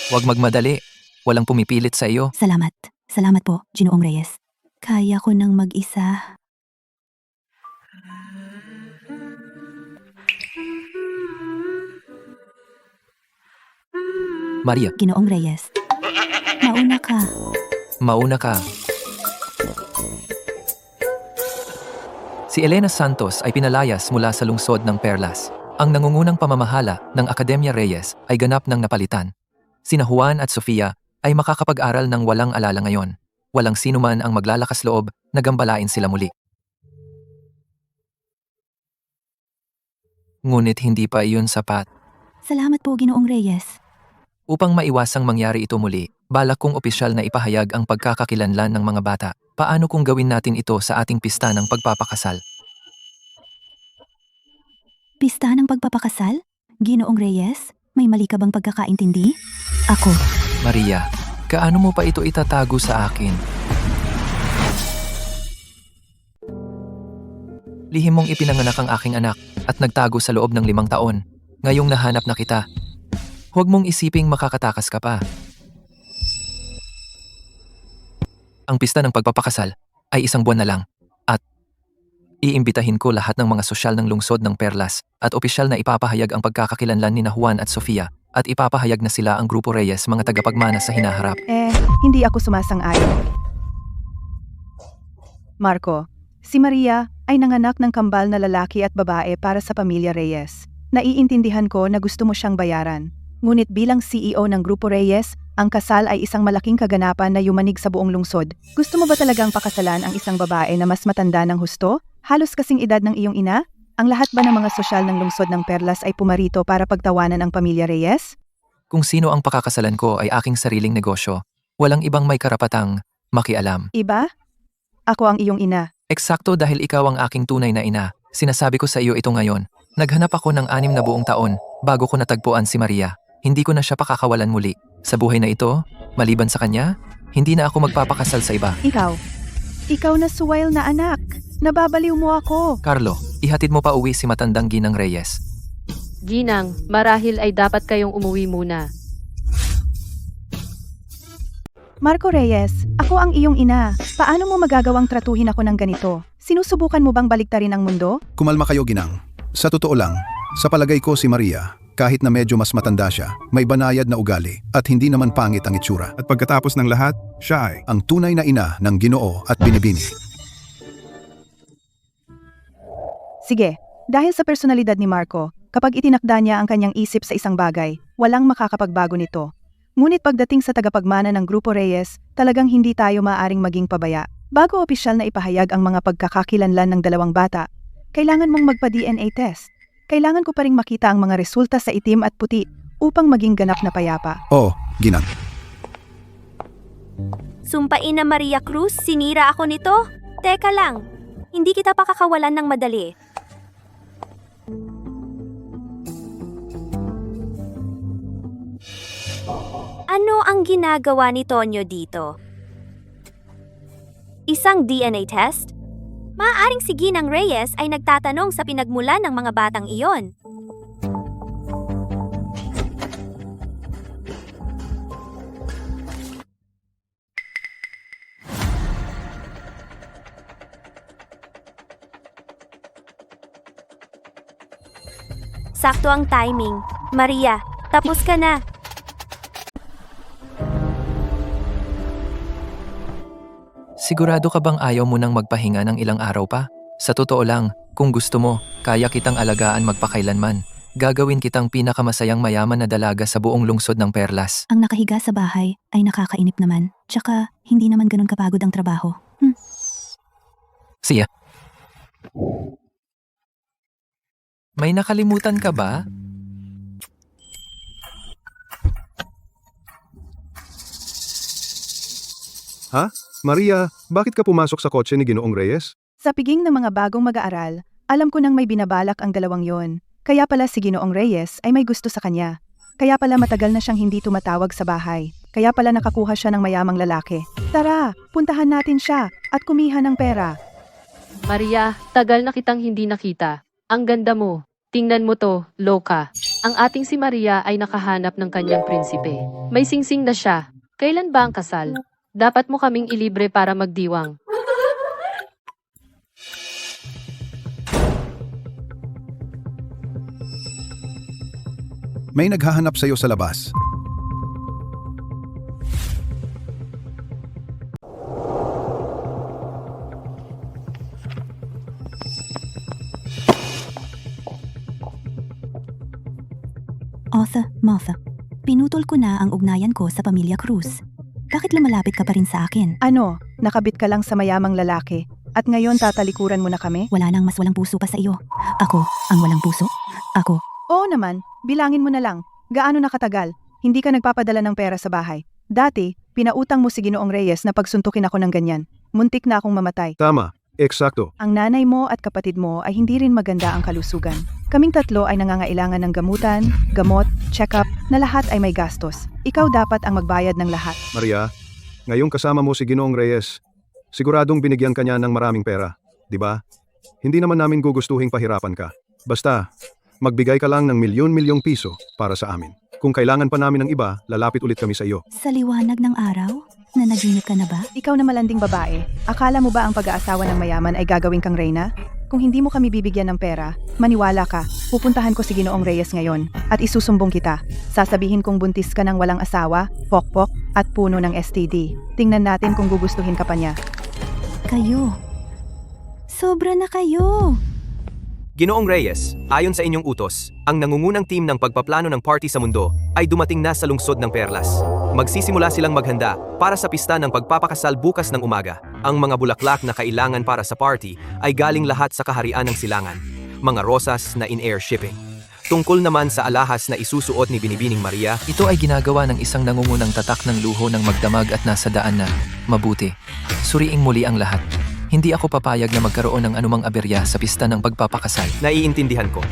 Huwag magmadali. Walang pumipilit sa iyo. Salamat. Salamat po, Ginoong Reyes. Kaya ko nang mag-isa. Maria, Ginoong Reyes. Mauna ka. mauna ka. Si Elena Santos ay pinalayas mula sa lungsod ng Perlas. Ang nangungunang pamamahala ng Akademya Reyes ay ganap ng napalitan. Sina Juan at Sofia ay makakapag-aral ng walang alala ngayon. Walang sinuman ang maglalakas loob na gambalain sila muli. Ngunit hindi pa iyon sapat. Salamat po, Ginoong Reyes. Upang maiwasang mangyari ito muli, balak kong opisyal na ipahayag ang pagkakakilanlan ng mga bata. Paano kung gawin natin ito sa ating pista ng pagpapakasal? Pista ng pagpapakasal? Ginoong Reyes, may mali ka bang pagkakaintindi? Ako. Maria, kaano mo pa ito itatago sa akin? Lihim mong ipinanganak ang aking anak at nagtago sa loob ng 5 taon. Ngayong nahanap na kita. Huwag mong isiping makakatakas ka pa. Ang pista ng pagpapakasal ay 1 buwan na lang at iimbitahin ko lahat ng mga sosyal ng lungsod ng Perlas at opisyal na ipapahayag ang pagkakakilanlan ni Juan at Sofia at ipapahayag na sila ang Grupo Reyes mga tagapagmana sa hinaharap. Hindi ako sumasang-ayon. Marco, si Maria ay nanganak ng kambal na lalaki at babae para sa pamilya Reyes. Naiintindihan ko na gusto mo siyang bayaran. Ngunit bilang CEO ng Grupo Reyes, ang kasal ay isang malaking kaganapan na yumanig sa buong lungsod. Gusto mo ba talagang pakasalan ang isang babae na mas matanda ng husto? Halos kasing edad ng iyong ina? Ang lahat ba ng mga sosyal ng lungsod ng Perlas ay pumarito para pagtawanan ang pamilya Reyes? Kung sino ang pakakasalan ko ay aking sariling negosyo. Walang ibang may karapatang makialam. Iba? Ako ang iyong ina. Eksakto dahil ikaw ang aking tunay na ina. Sinasabi ko sa iyo ito ngayon. Naghanap ako ng 6 na buong taon bago ko natagpuan si Maria. Hindi ko na siya pakakawalan muli. Sa buhay na ito, maliban sa kanya, hindi na ako magpapakasal sa iba. Ikaw na suwail na anak. Nababaliw mo ako. Carlo, ihatid mo pa uwi si matandang Ginang Reyes. Ginang, marahil ay dapat kayong umuwi muna. Marco Reyes, ako ang iyong ina. Paano mo magagawang tratuhin ako ng ganito? Sinusubukan mo bang baliktarin ang mundo? Kumalma kayo, Ginang. Sa totoo lang, sa palagay ko si Maria, kahit na medyo mas matanda siya, may banayad na ugali at hindi naman pangit ang itsura. At pagkatapos ng lahat, siya ay ang tunay na ina ng Ginoo at Binibini. Sige, dahil sa personalidad ni Marco, kapag itinakda niya ang kanyang isip sa isang bagay, walang makakapagbago nito. Ngunit pagdating sa tagapagmana ng Grupo Reyes, talagang hindi tayo maaaring maging pabaya. Bago opisyal na ipahayag ang mga pagkakakilanlan ng dalawang bata, kailangan mong magpa-DNA test. Kailangan ko pa ring makita ang mga resulta sa itim at puti upang maging ganap na payapa. Oh, Ginang. Sumpain na Maria Cruz, sinira ako nito? Teka lang, hindi kita pakakawalan ng madali. Ano ang ginagawa ni Tonyo dito? Isang DNA test? Maaaring si Ginang Reyes ay nagtatanong sa pinagmulan ng mga batang iyon. Sakto ang timing. Maria, tapos ka na. Sigurado ka bang ayaw mo nang magpahinga ng ilang araw pa? Sa totoo lang, kung gusto mo, kaya kitang alagaan magpakailanman. Gagawin kitang pinakamasayang mayaman na dalaga sa buong lungsod ng Perlas. Ang nakahiga sa bahay ay nakakainip naman. Tsaka, hindi naman ganun kapagod ang trabaho. Siya. May nakalimutan ka ba? Ha? Maria, bakit ka pumasok sa kotse ni Ginoong Reyes? Sa piging ng mga bagong mag-aaral, alam ko nang may binabalak ang dalawang yon. Kaya pala si Ginoong Reyes ay may gusto sa kanya. Kaya pala matagal na siyang hindi tumatawag sa bahay. Kaya pala nakakuha siya ng mayamang lalaki. Tara, puntahan natin siya at kumiha ng pera. Maria, tagal na kitang hindi nakita. Ang ganda mo. Tingnan mo to, loka. Ang ating si Maria ay nakahanap ng kanyang prinsipe. May singsing na siya. Kailan ba ang kasal? Dapat mo kaming ilibre para magdiwang. May naghahanap sa iyo sa labas. Martha, pinutol ko na ang ugnayan ko sa pamilya Cruz. Bakit lumalapit ka pa rin sa akin? Ano, nakabit ka lang sa mayamang lalaki at ngayon tatalikuran mo na kami? Wala nang mas walang puso pa sa iyo. Ako, ang walang puso? Ako. Oo naman, bilangin mo na lang. Gaano nakatagal? Hindi ka nagpapadala ng pera sa bahay. Dati, pinautang mo si Ginoong Reyes na pagsuntukin ako ng ganyan. Muntik na akong mamatay. Tama, eksakto. Ang nanay mo at kapatid mo ay hindi rin maganda ang kalusugan. Kaming tatlo ay nangangailangan ng gamutan, gamot, check-up, na lahat ay may gastos. Ikaw dapat ang magbayad ng lahat. Maria, ngayong kasama mo si Ginoong Reyes, siguradong binigyan ka niya ng maraming pera, di ba? Hindi naman namin gugustuhing pahirapan ka. Basta, magbigay ka lang ng milyon-milyong piso para sa amin. Kung kailangan pa namin ng iba, lalapit ulit kami sa iyo. Sa liwanag ng araw? Nanaginip ka na ba? Ikaw na malanding babae, akala mo ba ang pag-aasawa ng mayaman ay gagawin kang reyna? Kung hindi mo kami bibigyan ng pera, maniwala ka, pupuntahan ko si Ginoong Reyes ngayon at isusumbong kita. Sasabihin kong buntis ka ng walang asawa, pokpok at puno ng STD. Tingnan natin kung gugustuhin ka pa niya. Kayo. Sobra na kayo. Ginoong Reyes, ayon sa inyong utos, ang nangungunang team ng pagpaplano ng party sa mundo ay dumating na sa lungsod ng Perlas. Magsisimula silang maghanda para sa pista ng pagpapakasal bukas ng umaga. Ang mga bulaklak na kailangan para sa party ay galing lahat sa kaharian ng silangan. Mga rosas na in-air shipping. Tungkol naman sa alahas na isusuot ni Binibining Maria, Ito ay ginagawa ng isang nangungunang tatak ng luho ng magdamag at nasa daan na mabuti. Suriing muli ang lahat. Hindi ako papayag na magkaroon ng anumang aberya sa pista ng pagpapakasal. naiintindihan ko.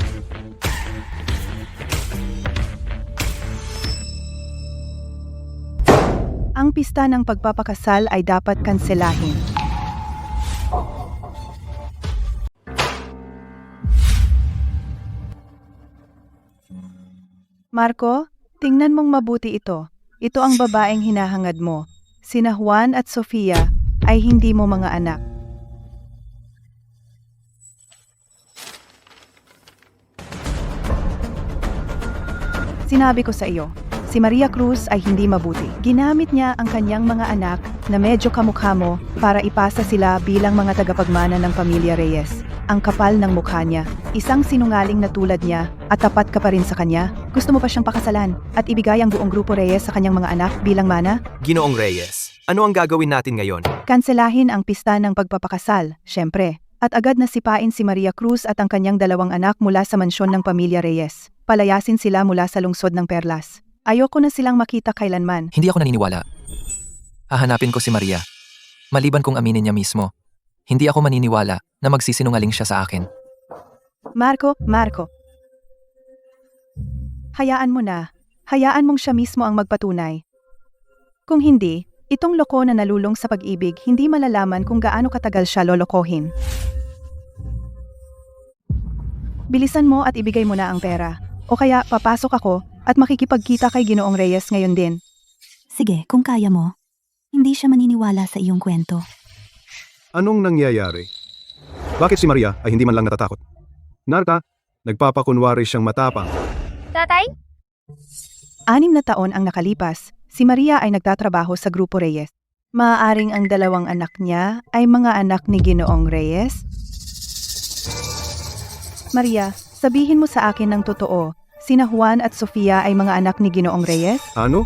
Ang pista ng pagpapakasal ay dapat kanselahin. Marco, tingnan mong mabuti ito. Ito ang babaeng hinahangad mo. Sina Juan at Sofia ay hindi mo mga anak. Sinabi ko sa iyo, si Maria Cruz ay hindi mabuti. Ginamit niya ang kanyang mga anak na medyo kamukha mo para ipasa sila bilang mga tagapagmana ng pamilya Reyes. Ang kapal ng mukha niya, isang sinungaling na tulad niya at tapat ka pa rin sa kanya. Gusto mo pa siyang pakasalan at ibigay ang buong grupo Reyes sa kanyang mga anak bilang mana? Ginoong Reyes, ano ang gagawin natin ngayon? Kanselahin ang pista ng pagpapakasal, syempre. At agad na sipain si Maria Cruz at ang kanyang 2 anak mula sa mansyon ng pamilya Reyes. Palayasin sila mula sa lungsod ng Perlas. Ayoko na silang makita kailanman. Hindi ako naniniwala. Hahanapin ko si Maria. Maliban kung aminin niya mismo. Hindi ako maniniwala na magsisinungaling siya sa akin. Marco. Hayaan mo na. Hayaan mong siya mismo ang magpatunay. Kung hindi, itong loko na nalulong sa pag-ibig hindi malalaman kung gaano katagal siya lolokohin. Bilisan mo at ibigay mo na ang pera. O kaya papasok ako at makikipagkita kay Ginoong Reyes ngayon din. Sige, kung kaya mo. Hindi siya maniniwala sa iyong kwento. Anong nangyayari? Bakit si Maria ay hindi man lang natatakot? Narka, nagpapakunwari siyang matapang. Tatay? 6 na taon ang nakalipas, si Maria ay nagtatrabaho sa Grupo Reyes. Maaaring ang 2 anak niya ay mga anak ni Ginoong Reyes? Maria, sabihin mo sa akin ng totoo, sina Juan at Sofia ay mga anak ni Ginoong Reyes? Ano?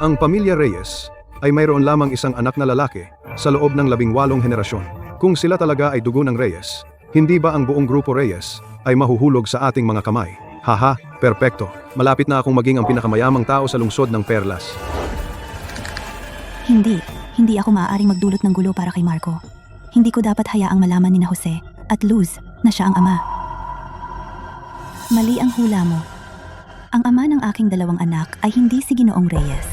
Ang pamilya Reyes ay mayroon lamang isang anak na lalaki sa loob ng 18 henerasyon. Kung sila talaga ay dugo ng Reyes, hindi ba ang buong grupo Reyes ay mahuhulog sa ating mga kamay? Haha, perpekto. Malapit na akong maging ang pinakamayamang tao sa lungsod ng Perlas. Hindi ako maaaring magdulot ng gulo para kay Marco. Hindi ko dapat hayaang malaman ni na Jose at Luz na siya ang ama. Mali ang hula mo. Ang ama ng aking 2 anak ay hindi si Ginoong Reyes.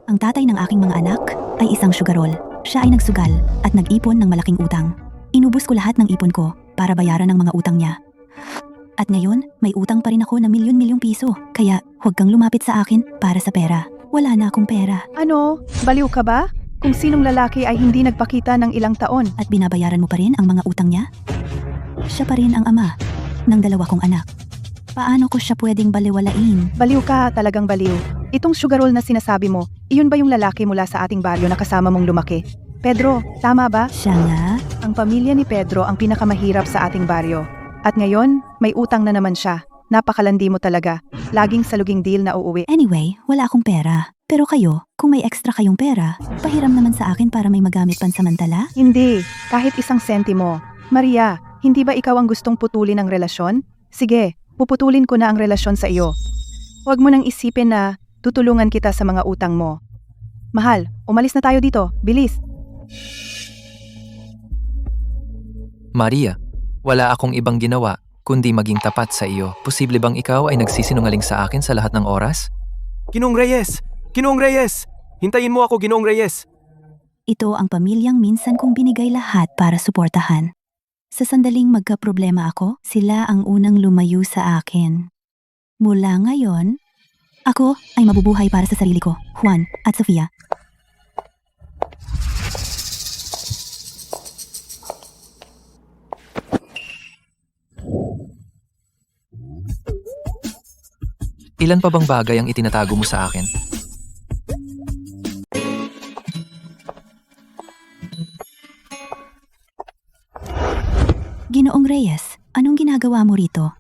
Ang tatay ng aking mga anak ay isang sugarol. Siya ay nagsugal at nag-ipon ng malaking utang. Inubos ko lahat ng ipon ko para bayaran ang mga utang niya. At ngayon, may utang pa rin ako na milyon-milyong piso. Kaya huwag kang lumapit sa akin para sa pera. Wala na akong pera. Ano? Baliw ka ba? Kung sinong lalaki ay hindi nagpakita ng ilang taon. At binabayaran mo pa rin ang mga utang niya? Siya pa rin ang ama ng 2 kong anak. Paano ko siya pwedeng baliwalain? Baliw ka, talagang baliw. Itong sugarol na sinasabi mo, iyon ba yung lalaki mula sa ating baryo na kasama mong lumaki? Pedro, tama ba? Siya nga? Ang pamilya ni Pedro ang pinakamahirap sa ating baryo. At ngayon, may utang na naman siya. Napakalandi mo talaga. Laging sa luging deal na uuwi. Anyway, wala akong pera. Pero kayo, kung may extra kayong pera, pahiram naman sa akin para may magamit pansamantala? Hindi, kahit isang sentimo. Maria, hindi ba ikaw ang gustong putulin ang relasyon? Sige, puputulin ko na ang relasyon sa iyo. Huwag mo nang isipin na tutulungan kita sa mga utang mo. Mahal, umalis na tayo dito. Bilis. Maria, wala akong ibang ginawa kundi maging tapat sa iyo. Posible bang ikaw ay nagsisinungaling sa akin sa lahat ng oras? Ginoong Reyes! Ginoong Reyes! Hintayin mo ako, Ginoong Reyes! Ito ang pamilyang minsan kong binigay lahat para suportahan. Sa sandaling magkaproblema ako, sila ang unang lumayo sa akin. Mula ngayon, ako ay mabubuhay para sa sarili ko, Juan at Sofia. Ilan pa bang bagay ang itinatago mo sa akin? Ginoong Reyes, anong ginagawa mo rito?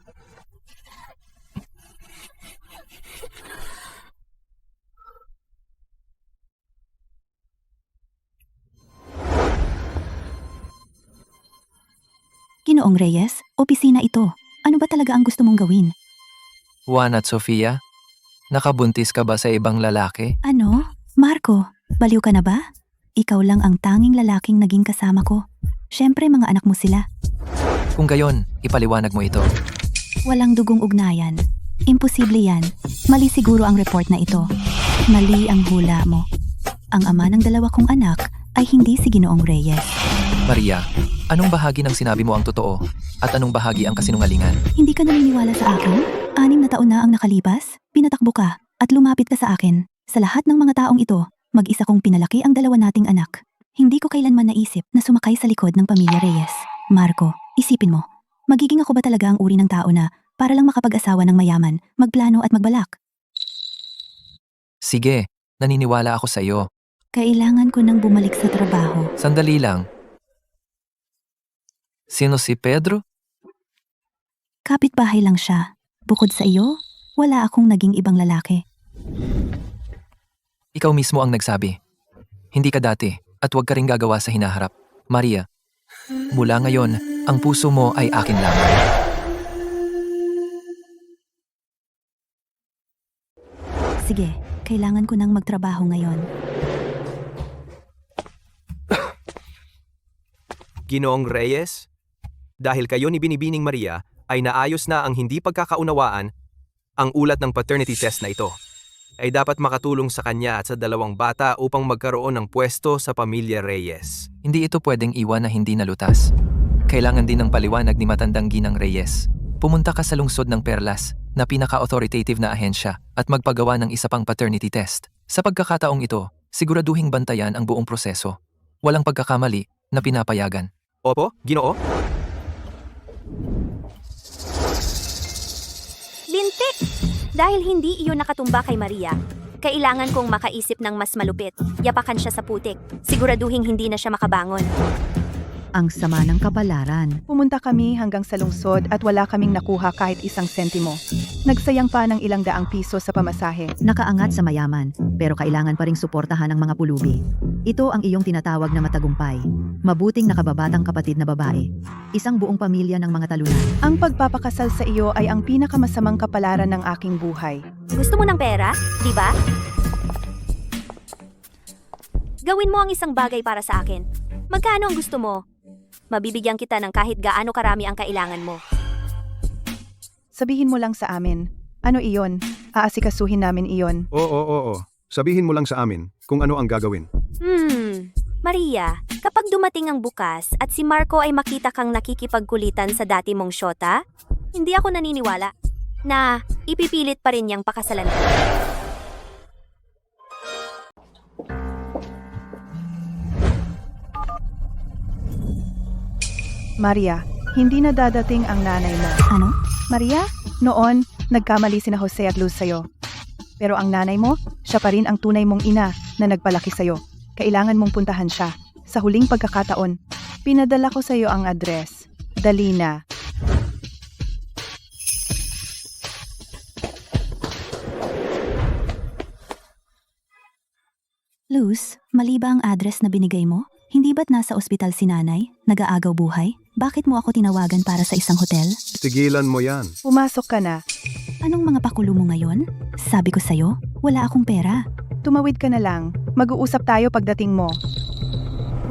Ginoong Reyes, opisina ito. Ano ba talaga ang gusto mong gawin? Juan at Sofia, nakabuntis ka ba sa ibang lalaki? Ano? Marco, baliw ka na ba? Ikaw lang ang tanging lalaking naging kasama ko. Siyempre mga anak mo sila. Kung gayon, ipaliwanag mo ito. Walang dugong ugnayan. Imposible yan. Mali siguro ang report na ito. Mali ang hula mo. Ang ama ng dalawa kong anak ay hindi si Ginoong Reyes. Maria, anong bahagi ng sinabi mo ang totoo? At anong bahagi ang kasinungalingan? Hindi ka naniniwala sa akin? 6 na taon na ang nakalipas, pinatakbo ka, at lumapit ka sa akin. Sa lahat ng mga taong ito, mag-isa kong pinalaki ang dalawa nating anak. Hindi ko kailanman naisip na sumakay sa likod ng pamilya Reyes. Marco, isipin mo, magiging ako ba talaga ang uri ng tao na para lang makapag-asawa ng mayaman, magplano at magbalak? Sige, naniniwala ako sa iyo. Kailangan ko nang bumalik sa trabaho. Sandali lang. Sino si Pedro? Kapitbahay lang siya. Bukod sa iyo, wala akong naging ibang lalaki. Ikaw mismo ang nagsabi. Hindi ka dati, at huwag ka rin gagawa sa hinaharap. Maria, mula ngayon, ang puso mo ay akin lamang. Sige, kailangan ko nang magtrabaho ngayon. Ginoong Reyes, dahil kayo ni Binibining Maria ay naayos na ang hindi pagkakaunawaan, ang ulat ng paternity test na ito ay dapat makatulong sa kanya at sa dalawang bata upang magkaroon ng pwesto sa pamilya Reyes. Hindi ito pwedeng iwan na hindi nalutas. Kailangan din ng paliwanag ni matandang Ginang Reyes. Pumunta ka sa lungsod ng Perlas na pinaka-authoritative na ahensya at magpagawa ng isa pang paternity test. Sa pagkakataong ito, siguraduhing bantayan ang buong proseso. Walang pagkakamali na pinapayagan. Opo, Ginoo? Lintik! Dahil hindi iyon nakatumba kay Maria, kailangan kong makaisip ng mas malupit. Yapakan siya sa putik. Siguraduhing hindi na siya makabangon. Ang sama ng kapalaran. Pumunta kami hanggang sa lungsod at wala kaming nakuha kahit 1 sentimo. Nagsayang pa ng ilang daang piso sa pamasahe. Nakaangat sa mayaman, pero kailangan pa ring suportahan ng mga pulubi. Ito ang iyong tinatawag na matagumpay. Mabuting nakababatang kapatid na babae. Isang buong pamilya ng mga talunan. Ang pagpapakasal sa iyo ay ang pinakamasamang kapalaran ng aking buhay. Gusto mo ng pera, di ba? Gawin mo ang isang bagay para sa akin. Magkano ang gusto mo? Mabibigyan kita ng kahit gaano karami ang kailangan mo. Sabihin mo lang sa amin. Ano iyon? Aasikasuhin namin iyon. Oo. Sabihin mo lang sa amin kung ano ang gagawin. Maria, kapag dumating ang bukas at si Marco ay makita kang nakikipagkulitan sa dati mong syota, hindi ako naniniwala na ipipilit pa rin niyang pakasalan ka. Maria, hindi na dadating ang nanay mo. Ano? Maria, noon, nagkamali sina Jose at Luz sa'yo. Pero ang nanay mo, siya pa rin ang tunay mong ina na nagpalaki sa'yo. Kailangan mong puntahan siya. Sa huling pagkakataon, pinadala ko sa'yo ang address. Dali na. Luz, mali ba ang address na binigay mo? Hindi ba't nasa ospital si nanay? Nag-aagaw buhay? Bakit mo ako tinawagan para sa isang hotel? Tigilan mo yan. Pumasok ka na. Anong mga pakulo mo ngayon? Sabi ko sa'yo, wala akong pera. Tumawid ka na lang. Mag-uusap tayo pagdating mo.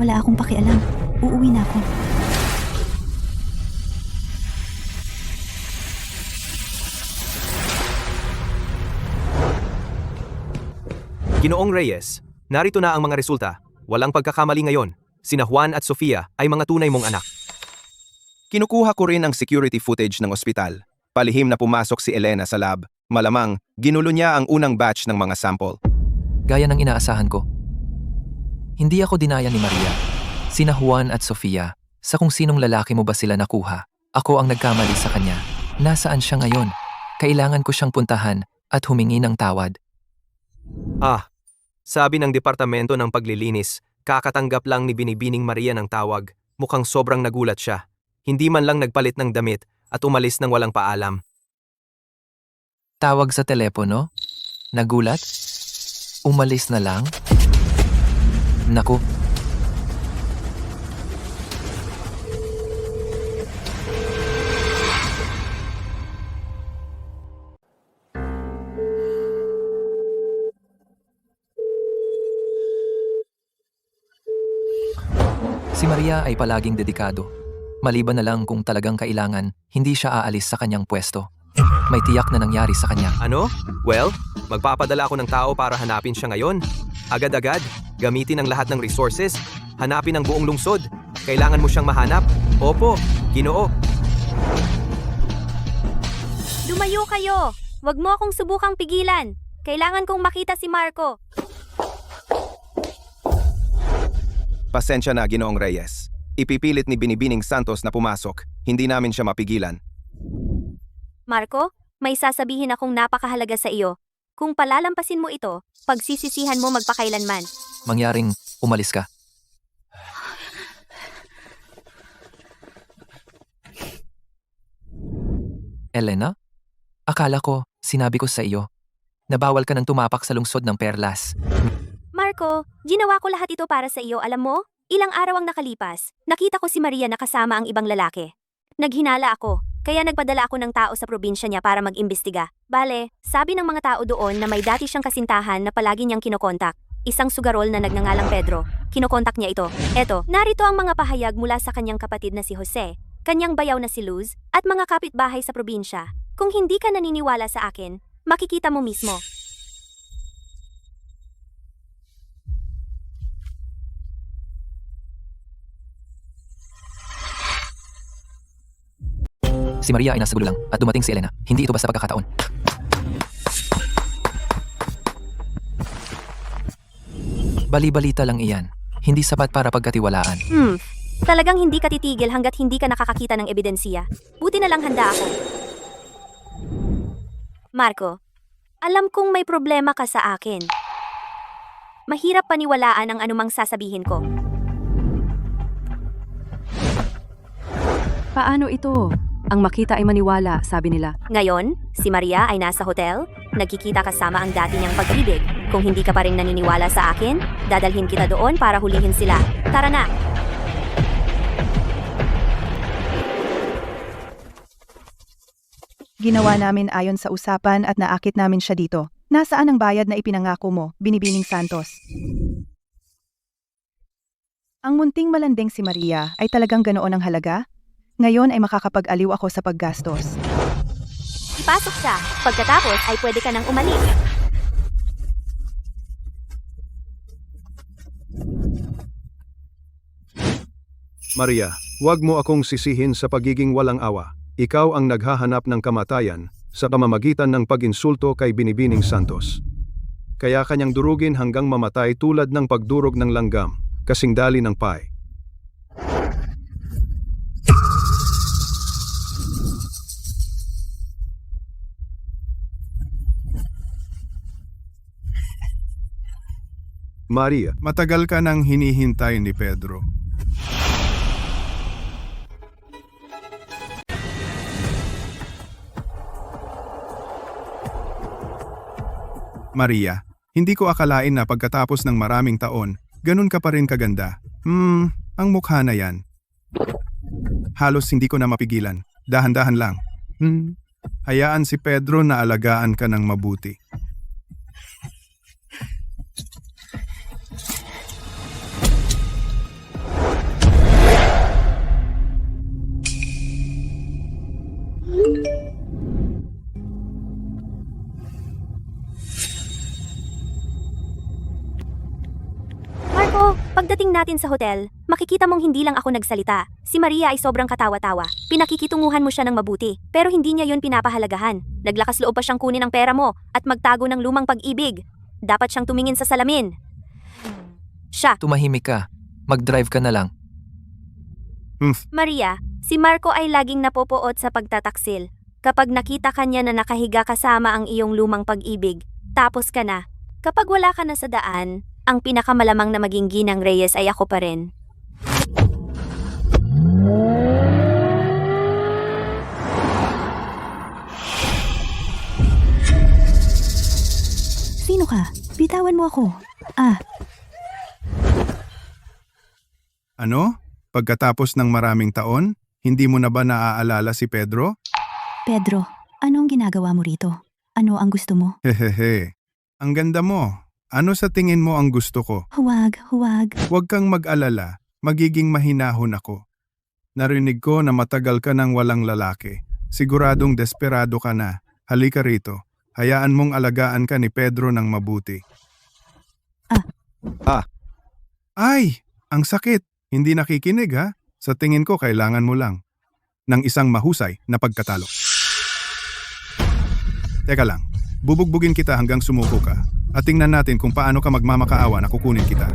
Wala akong pakialam. Uuwi na ako. Ginoong Reyes, narito na ang mga resulta. Walang pagkakamali ngayon. Sina Juan at Sofia ay mga tunay mong anak. Kinukuha ko rin ang security footage ng ospital. Palihim na pumasok si Elena sa lab. Malamang, ginulo niya ang unang batch ng mga sample. Gaya ng inaasahan ko. Hindi ako dinaya ni Maria. Sina Juan at Sofia, sa kung sinong lalaki mo ba sila nakuha. Ako ang nagkamali sa kanya. Nasaan siya ngayon? Kailangan ko siyang puntahan at humingi ng tawad. Sabi ng Departamento ng Paglilinis, kakatanggap lang ni Binibining Maria ng tawag. Mukhang sobrang nagulat siya. Hindi man lang nagpalit ng damit at umalis ng walang paalam. Tawag sa telepono? Nagulat? Umalis na lang? Naku. Si Maria ay palaging dedikado. Maliban na lang kung talagang kailangan, hindi siya aalis sa kanyang pwesto. May tiyak na nangyari sa kanya. Ano? Well, magpapadala ako ng tao para hanapin siya ngayon. Agad-agad, gamitin ang lahat ng resources, hanapin ang buong lungsod. Kailangan mo siyang mahanap. Opo, Ginoo. Lumayo kayo! Huwag mo akong subukang pigilan. Kailangan kong makita si Marco. Pasensya na, Ginoong Reyes. Ipipilit ni Binibining Santos na pumasok. Hindi namin siya mapigilan. Marco, may sasabihin akong napakahalaga sa iyo. Kung palalampasin mo ito, pagsisisihan mo magpakailanman. Mangyaring umalis ka. Elena? Akala ko, sinabi ko sa iyo, na bawal ka nang tumapak sa lungsod ng Perlas. Marco, ginawa ko lahat ito para sa iyo, alam mo? Ilang araw ang nakalipas, nakita ko si Maria na kasama ang ibang lalaki. Naghinala ako, kaya nagpadala ako ng tao sa probinsya niya para mag-imbestiga. Bale, sabi ng mga tao doon na may dati siyang kasintahan na palagi niyang kinokontak. Isang sugarol na nagngangalang Pedro. Kinokontak niya ito. Eto, narito ang mga pahayag mula sa kanyang kapatid na si Jose, kanyang bayaw na si Luz, at mga kapitbahay sa probinsya. Kung hindi ka naniniwala sa akin, makikita mo mismo. Si Maria ay nasa gulo lang at dumating si Elena. Hindi ito basta pagkakataon. Bali-balita lang iyan. Hindi sapat para pagkatiwalaan. Talagang hindi ka titigil hanggat hindi ka nakakakita ng ebidensiya. Buti na lang handa ako. Marco, alam kong may problema ka sa akin. Mahirap paniwalaan ang anumang sasabihin ko. Paano ito? Ang makita ay maniwala, sabi nila. Ngayon, si Maria ay nasa hotel, nagkikita kasama ang dati niyang pag-ibig. Kung hindi ka pa rin naniniwala sa akin, dadalhin kita doon para hulihin sila. Tara na! Ginawa namin ayon sa usapan at naakit namin siya dito. Nasaan ang bayad na ipinangako mo, Binibining Santos? Ang munting malanding si Maria ay talagang ganoon ang halaga? Ngayon ay makakapag-aliw ako sa paggastos. Ipasok siya. Pagkatapos ay pwede ka nang umalis. Maria, huwag mo akong sisihin sa pagiging walang awa. Ikaw ang naghahanap ng kamatayan sa pamamagitan ng pag-insulto kay Binibining Santos. Kaya kanyang durugin hanggang mamatay tulad ng pagdurog ng langgam, kasing dali ng pay. Maria, matagal ka nang hinihintay ni Pedro. Maria, hindi ko akalain na pagkatapos ng maraming taon, ganun ka pa rin kaganda. Ang mukha na yan. Halos hindi ko na mapigilan. Dahan-dahan lang. Hayaan si Pedro na alagaan ka ng mabuti. Marco, pagdating natin sa hotel, makikita mong hindi lang ako nagsalita. Si Maria ay sobrang katawa-tawa. Pinakikitunguhan mo siya ng mabuti, pero hindi niya yun pinapahalagahan. Naglakas loob pa siyang kunin ang pera mo at magtago ng lumang pag-ibig. Dapat siyang tumingin sa salamin. Siya. Tumahimik ka. Mag-drive ka na lang. Maria, si Marco ay laging napopoot sa pagtataksil. Kapag nakita kanya na nakahiga kasama ang iyong lumang pag-ibig, tapos ka na. Kapag wala ka na sa daan, ang pinakamalamang na maging ginang Reyes ay ako pa rin. Sino ka? Bitawan mo ako. Ano? Pagkatapos ng maraming taon, hindi mo na ba naaalala si Pedro? Pedro, anong ginagawa mo rito? Ano ang gusto mo? Hehehe. Ang ganda mo. Ano sa tingin mo ang gusto ko? Huwag. Huwag kang mag-alala. magiging mahinahon ako. Narinig ko na matagal ka nang walang lalaki. Siguradong desperado ka na. Halika rito. Hayaan mong alagaan ka ni Pedro ng mabuti. Ay! Ang sakit! Hindi nakikinig ha? Sa tingin ko kailangan mo lang ng isang mahusay na pagkatalo. Teka lang, bubugbugin kita hanggang sumuko ka at tingnan natin kung paano ka magmamakaawa na kukunin kita.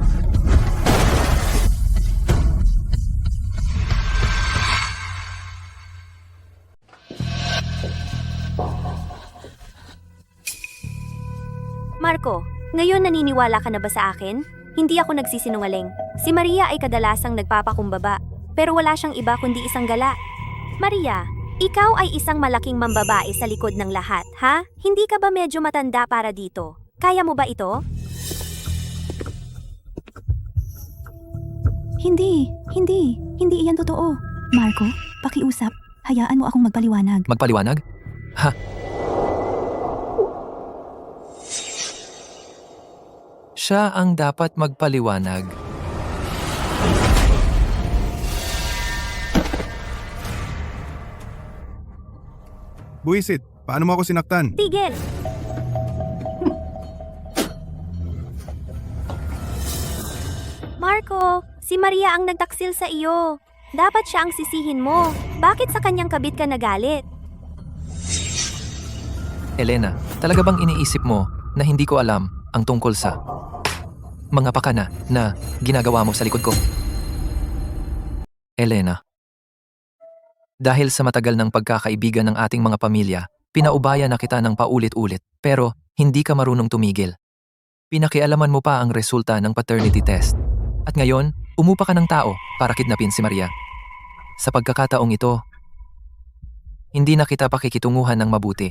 Marco, ngayon naniniwala ka na ba sa akin? Hindi ako nagsisinungaling. Si Maria ay kadalasang nagpapakumbaba, pero wala siyang iba kundi isang gala. Maria, ikaw ay isang malaking mambabae sa likod ng lahat, ha? Hindi ka ba medyo matanda para dito? Kaya mo ba ito? Hindi iyan totoo. Marco, pakiusap. Hayaan mo akong magpaliwanag. Magpaliwanag? Ha? Siya ang dapat magpaliwanag. Buisit, paano mo ako sinaktan? Tigil! Marco, si Maria ang nagtaksil sa iyo. Dapat siya ang sisihin mo. Bakit sa kanyang kabit ka nagalit? Elena, talaga bang iniisip mo na hindi ko alam ang tungkol sa mga pakana na ginagawa mo sa likod ko? Elena, dahil sa matagal ng pagkakaibigan ng ating mga pamilya, pinaubaya na kita ng paulit-ulit, pero hindi ka marunong tumigil. Pinakialaman mo pa ang resulta ng paternity test. At ngayon, umupa ka ng tao para kidnapin si Maria. Sa pagkakataong ito, hindi na kita pakikitunguhan ng mabuti.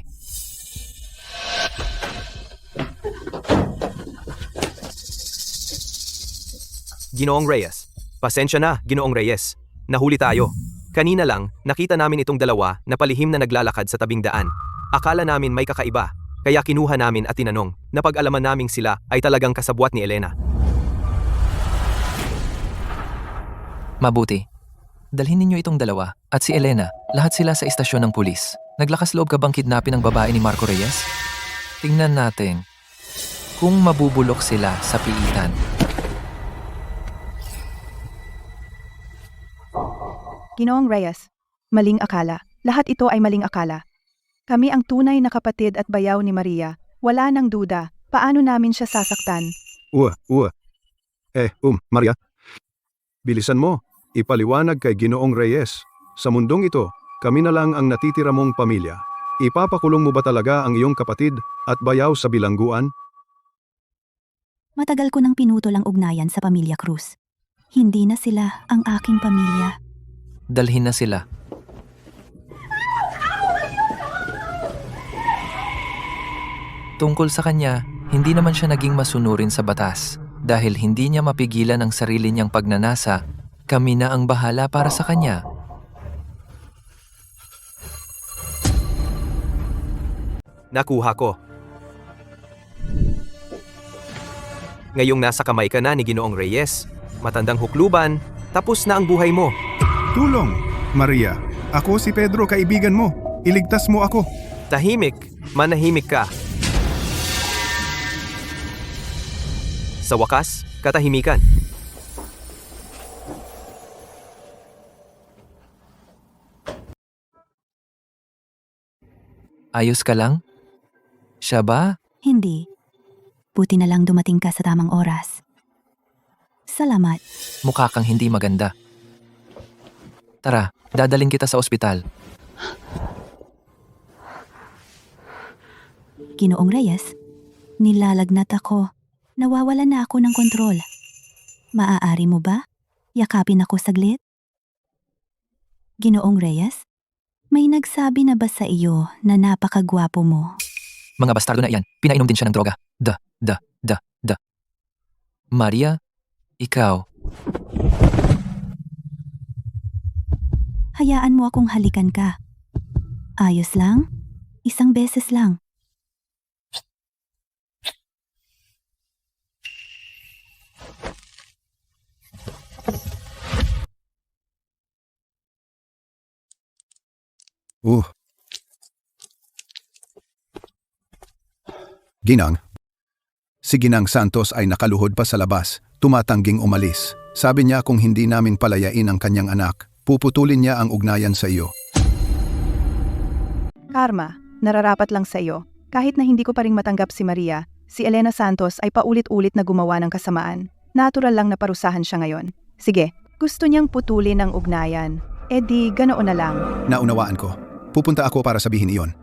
Ginoong Reyes. Pasensya na, Ginoong Reyes. Nahuli tayo. Kanina lang, nakita namin itong dalawa na palihim na naglalakad sa tabing daan. Akala namin may kakaiba, kaya kinuha namin at tinanong. Napag-alaman naming sila ay talagang kasabwat ni Elena. Mabuti. Dalhin ninyo itong dalawa at si Elena, lahat sila sa istasyon ng pulis. Naglakas loob ka bang kidnapin ang babae ni Marco Reyes? Tingnan natin kung mabubulok sila sa piitan. Ginoong Reyes, maling akala. Lahat ito ay maling akala. Kami ang tunay na kapatid at bayaw ni Maria. Wala nang duda. Paano namin siya sasaktan? Maria. Bilisan mo. Ipaliwanag kay Ginoong Reyes. Sa mundong ito, kami na lang ang natitira mong pamilya. Ipapakulong mo ba talaga ang iyong kapatid at bayaw sa bilangguan? Matagal ko nang pinutol ang ugnayan sa pamilya Cruz. Hindi na sila ang aking pamilya. Dalhin na sila. Tungkol sa kanya, hindi naman siya naging masunurin sa batas. Dahil hindi niya mapigilan ang sarili niyang pagnanasa, kami na ang bahala para sa kanya. Nakuha ko. Ngayong nasa kamay ka na ni Ginoong Reyes, matandang hukluban, tapos na ang buhay mo. Tulong! Maria, ako si Pedro, kaibigan mo. Iligtas mo ako. Tahimik, manahimik ka. Sa wakas, katahimikan. Ayos ka lang? Siya ba? Hindi. Buti na lang dumating ka sa tamang oras. Salamat. Mukha kang hindi maganda. Tara, dadaling kita sa ospital. Ginoong Reyes, nilalagnat ako. Nawawalan na ako ng kontrol. Maaari mo ba? Yakapin ako saglit? Ginoong Reyes, may nagsabi na ba sa iyo na napakagwapo mo? Mga bastardo na iyan, pinainom din siya ng droga. Maria, ikaw. Hayaan mo akong halikan ka. Ayos lang? Isang beses lang. Ginang. Si Ginang Santos ay nakaluhod pa sa labas, tumatangging umalis. Sabi niya kung hindi namin palayain ang kanyang anak, puputulin niya ang ugnayan sa iyo. Karma, nararapat lang sa iyo. Kahit na hindi ko pa ring matanggap si Maria, si Elena Santos ay paulit-ulit na gumawa ng kasamaan. Natural lang na parusahan siya ngayon. Sige, gusto niyang putulin ang ugnayan. E di, ganoon na lang. Naunawaan ko. Pupunta ako para sabihin iyon.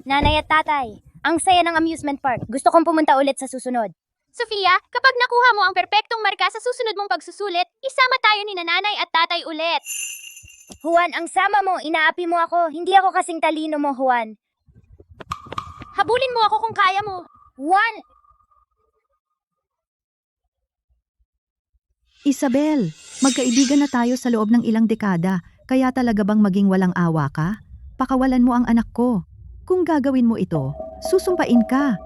Nanay at tatay, ang saya ng amusement park. Gusto kong pumunta ulit sa susunod. Sofia, kapag nakuha mo ang perpektong marka sa susunod mong pagsusulit, isama tayo ni nanay at tatay ulit. Juan, ang sama mo, inaapi mo ako. Hindi ako kasing talino mo, Juan. Habulin mo ako kung kaya mo. Juan! Isabel, magkaibigan na tayo sa loob ng ilang dekada, kaya talaga bang maging walang awa ka? Pakawalan mo ang anak ko. Kung gagawin mo ito, susumpain ka.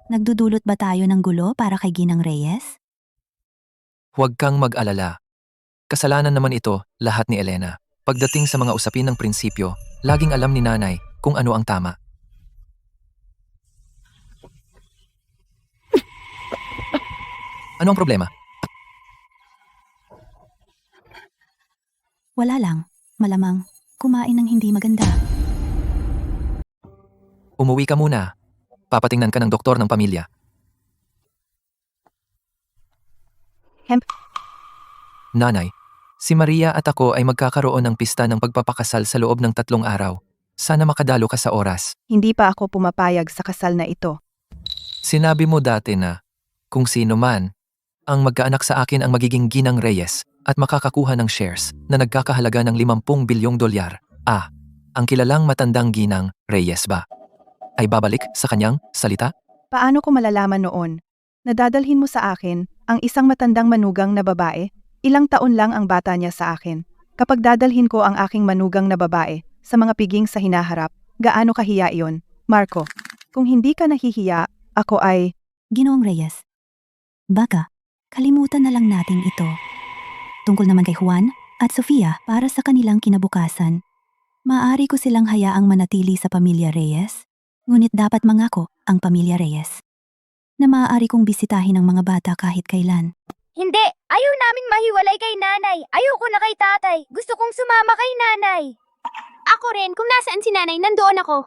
Nagdudulot ba tayo ng gulo para kay Ginang Reyes? Huwag kang mag-alala. Kasalanan naman ito, lahat ni Elena. Pagdating sa mga usapin ng prinsipyo, laging alam ni nanay kung ano ang tama. Ano ang problema? Wala lang. Malamang, kumain ng hindi maganda. Umuwi ka muna. Papatingnan ka ng doktor ng pamilya. Nanay, si Maria at ako ay magkakaroon ng pista ng pagpapakasal sa loob ng 3 araw. Sana makadalo ka sa oras. Hindi pa ako pumapayag sa kasal na ito. Sinabi mo dati na, kung sino man, ang magkaanak sa akin ang magiging Ginang Reyes at makakakuha ng shares na nagkakahalaga ng 50 bilyong dolyar. Ang kilalang matandang Ginang Reyes ba? Ay babalik sa kanyang salita? Paano ko malalaman noon? Nadadalhin mo sa akin ang isang matandang manugang na babae. Ilang taon lang ang bata niya sa akin. Kapag dadalhin ko ang aking manugang na babae sa mga piging sa hinaharap, gaano kahiya iyon? Marco, kung hindi ka nahihiya, ako ay... Ginoong Reyes, baka, kalimutan na lang natin ito. Tungkol naman kay Juan at Sofia para sa kanilang kinabukasan. Maaari ko silang hayaang manatili sa pamilya Reyes, ngunit dapat mangako ang pamilya Reyes na maaari kong bisitahin ang mga bata kahit kailan. Hindi! Ayaw naming mahiwalay kay nanay. Ayoko na kay tatay. Gusto kong sumama kay nanay. Ako rin, kung nasaan si nanay, nandoon ako.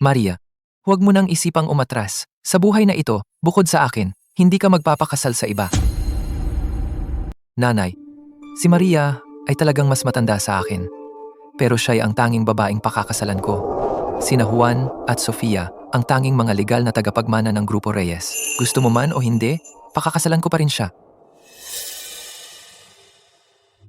Maria, huwag mo nang isipang umatras. Sa buhay na ito, bukod sa akin, hindi ka magpapakasal sa iba. Nanay, si Maria ay talagang mas matanda sa akin. Pero siya'y ang tanging babaeng pakakasalan ko. Sina Juan at Sofia ang tanging mga legal na tagapagmana ng Grupo Reyes. Gusto mo man o hindi, pakakasalan ko pa rin siya.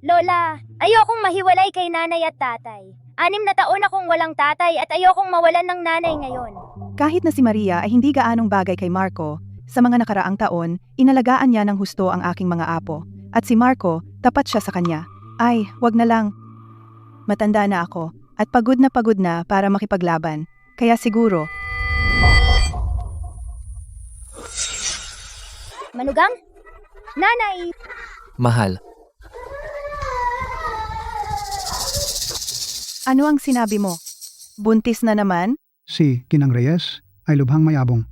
Lola, ayokong mahiwalay kay nanay at tatay. 6 na taon akong walang tatay at ayokong mawalan ng nanay ngayon. Kahit na si Maria ay hindi gaanong bagay kay Marco, sa mga nakaraang taon, inalagaan niya ng husto ang aking mga apo. At si Marco, tapat siya sa kanya. Ay, wag na lang. Matanda na ako at pagod na para makipaglaban. Kaya siguro, Manugang? Nanay! Mahal, ano ang sinabi mo? Buntis na naman? Si Ginang Reyes ay lubhang mayabong.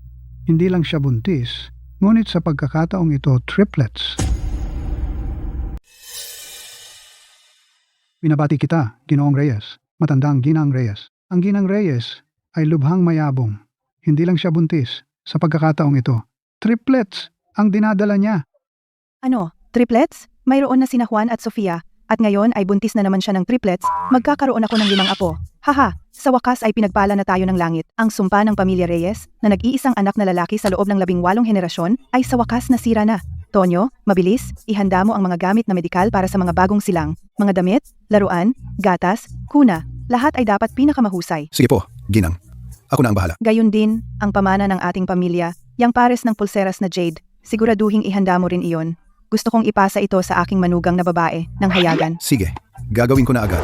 Hindi lang siya buntis, ngunit sa pagkakataong ito, triplets. Binabati kita, Ginoong Reyes, matandang Ginang Reyes. Ang Ginang Reyes ay lubhang mayabong. Hindi lang siya buntis. Sa pagkakataong ito, triplets ang dinadala niya. Ano, triplets? Mayroon na sina Juan at Sofia, at ngayon ay buntis na naman siya ng triplets, magkakaroon ako ng 5 apo. Haha, sa wakas ay pinagpala na tayo ng langit. Ang sumpa ng pamilya Reyes, na nag-iisang anak na lalaki sa loob ng 18 henerasyon, ay sa wakas nasira na. Tonyo, mabilis, ihanda mo ang mga gamit na medikal para sa mga bagong silang. Mga damit, laruan, gatas, kuna, lahat ay dapat pinakamahusay. Sige po, Ginang. Ako na ang bahala. Gayon din, ang pamana ng ating pamilya, yang pares ng pulseras na jade, siguraduhing ihanda mo rin iyon. Gusto kong ipasa ito sa aking manugang na babae, ng hayagan. Sige, gagawin ko na agad.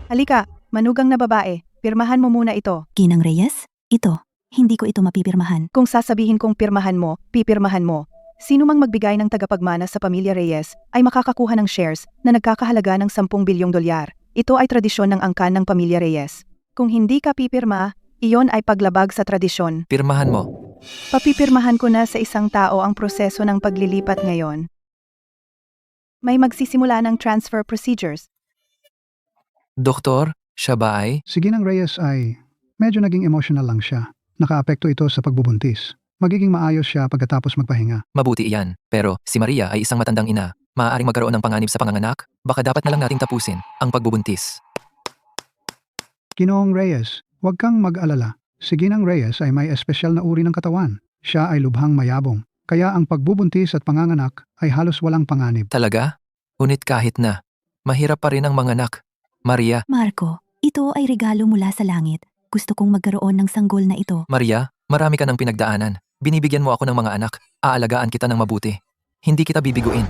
Halika, manugang na babae, pirmahan mo muna ito. Ginang Reyes, ito, hindi ko ito mapipirmahan. Kung sasabihin kong pirmahan mo, pipirmahan mo. Sino mang magbigay ng tagapagmana sa pamilya Reyes ay makakakuha ng shares na nagkakahalaga ng 10 bilyong dolyar. Ito ay tradisyon ng angkan ng pamilya Reyes. Kung hindi ka pipirma, iyon ay paglabag sa tradisyon. Pirmahan mo. Papipirmahan ko na sa isang tao ang proseso ng paglilipat ngayon. May magsisimula ng transfer procedures. Doktor, siya ba ay? Si Ginang Reyes ay medyo naging emotional lang siya. Nakaapekto ito sa pagbubuntis. Magiging maayos siya pagkatapos magpahinga. Mabuti iyan. Pero si Maria ay isang matandang ina. Maaaring magkaroon ng panganib sa panganganak. Baka dapat na lang nating tapusin ang pagbubuntis. Ginoong Reyes, huwag kang mag-alala. Si Ginang Reyes ay may espesyal na uri ng katawan. Siya ay lubhang mayabong. Kaya ang pagbubuntis at panganganak ay halos walang panganib. Talaga? Ngunit kahit na, mahirap pa rin ang manganak. Maria, Marco, ito ay regalo mula sa langit. Gusto kong magkaroon ng sanggol na ito. Maria, marami ka ng pinagdaanan. Binibigyan mo ako ng mga anak. Aalagaan kita ng mabuti. Hindi kita bibiguin.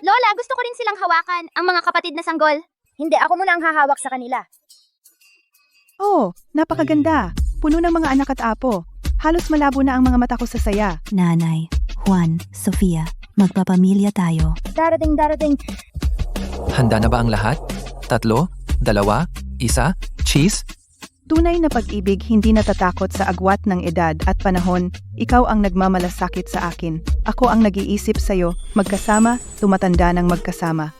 Lola, gusto ko rin silang hawakan, ang mga kapatid na sanggol. Hindi, ako muna ang hahawak sa kanila. Oh, napakaganda. Puno ng mga anak at apo. Halos malabo na ang mga mata ko sa saya. Nanay, Juan, Sofia, magpapamilya tayo. Darating. Handa na ba ang lahat? 3, 2, 1, cheese? Tunay na pag-ibig hindi natatakot sa agwat ng edad at panahon. Ikaw ang nagmamalasakit sa akin. Ako ang nag-iisip sa'yo. Magkasama, tumatanda ng magkasama.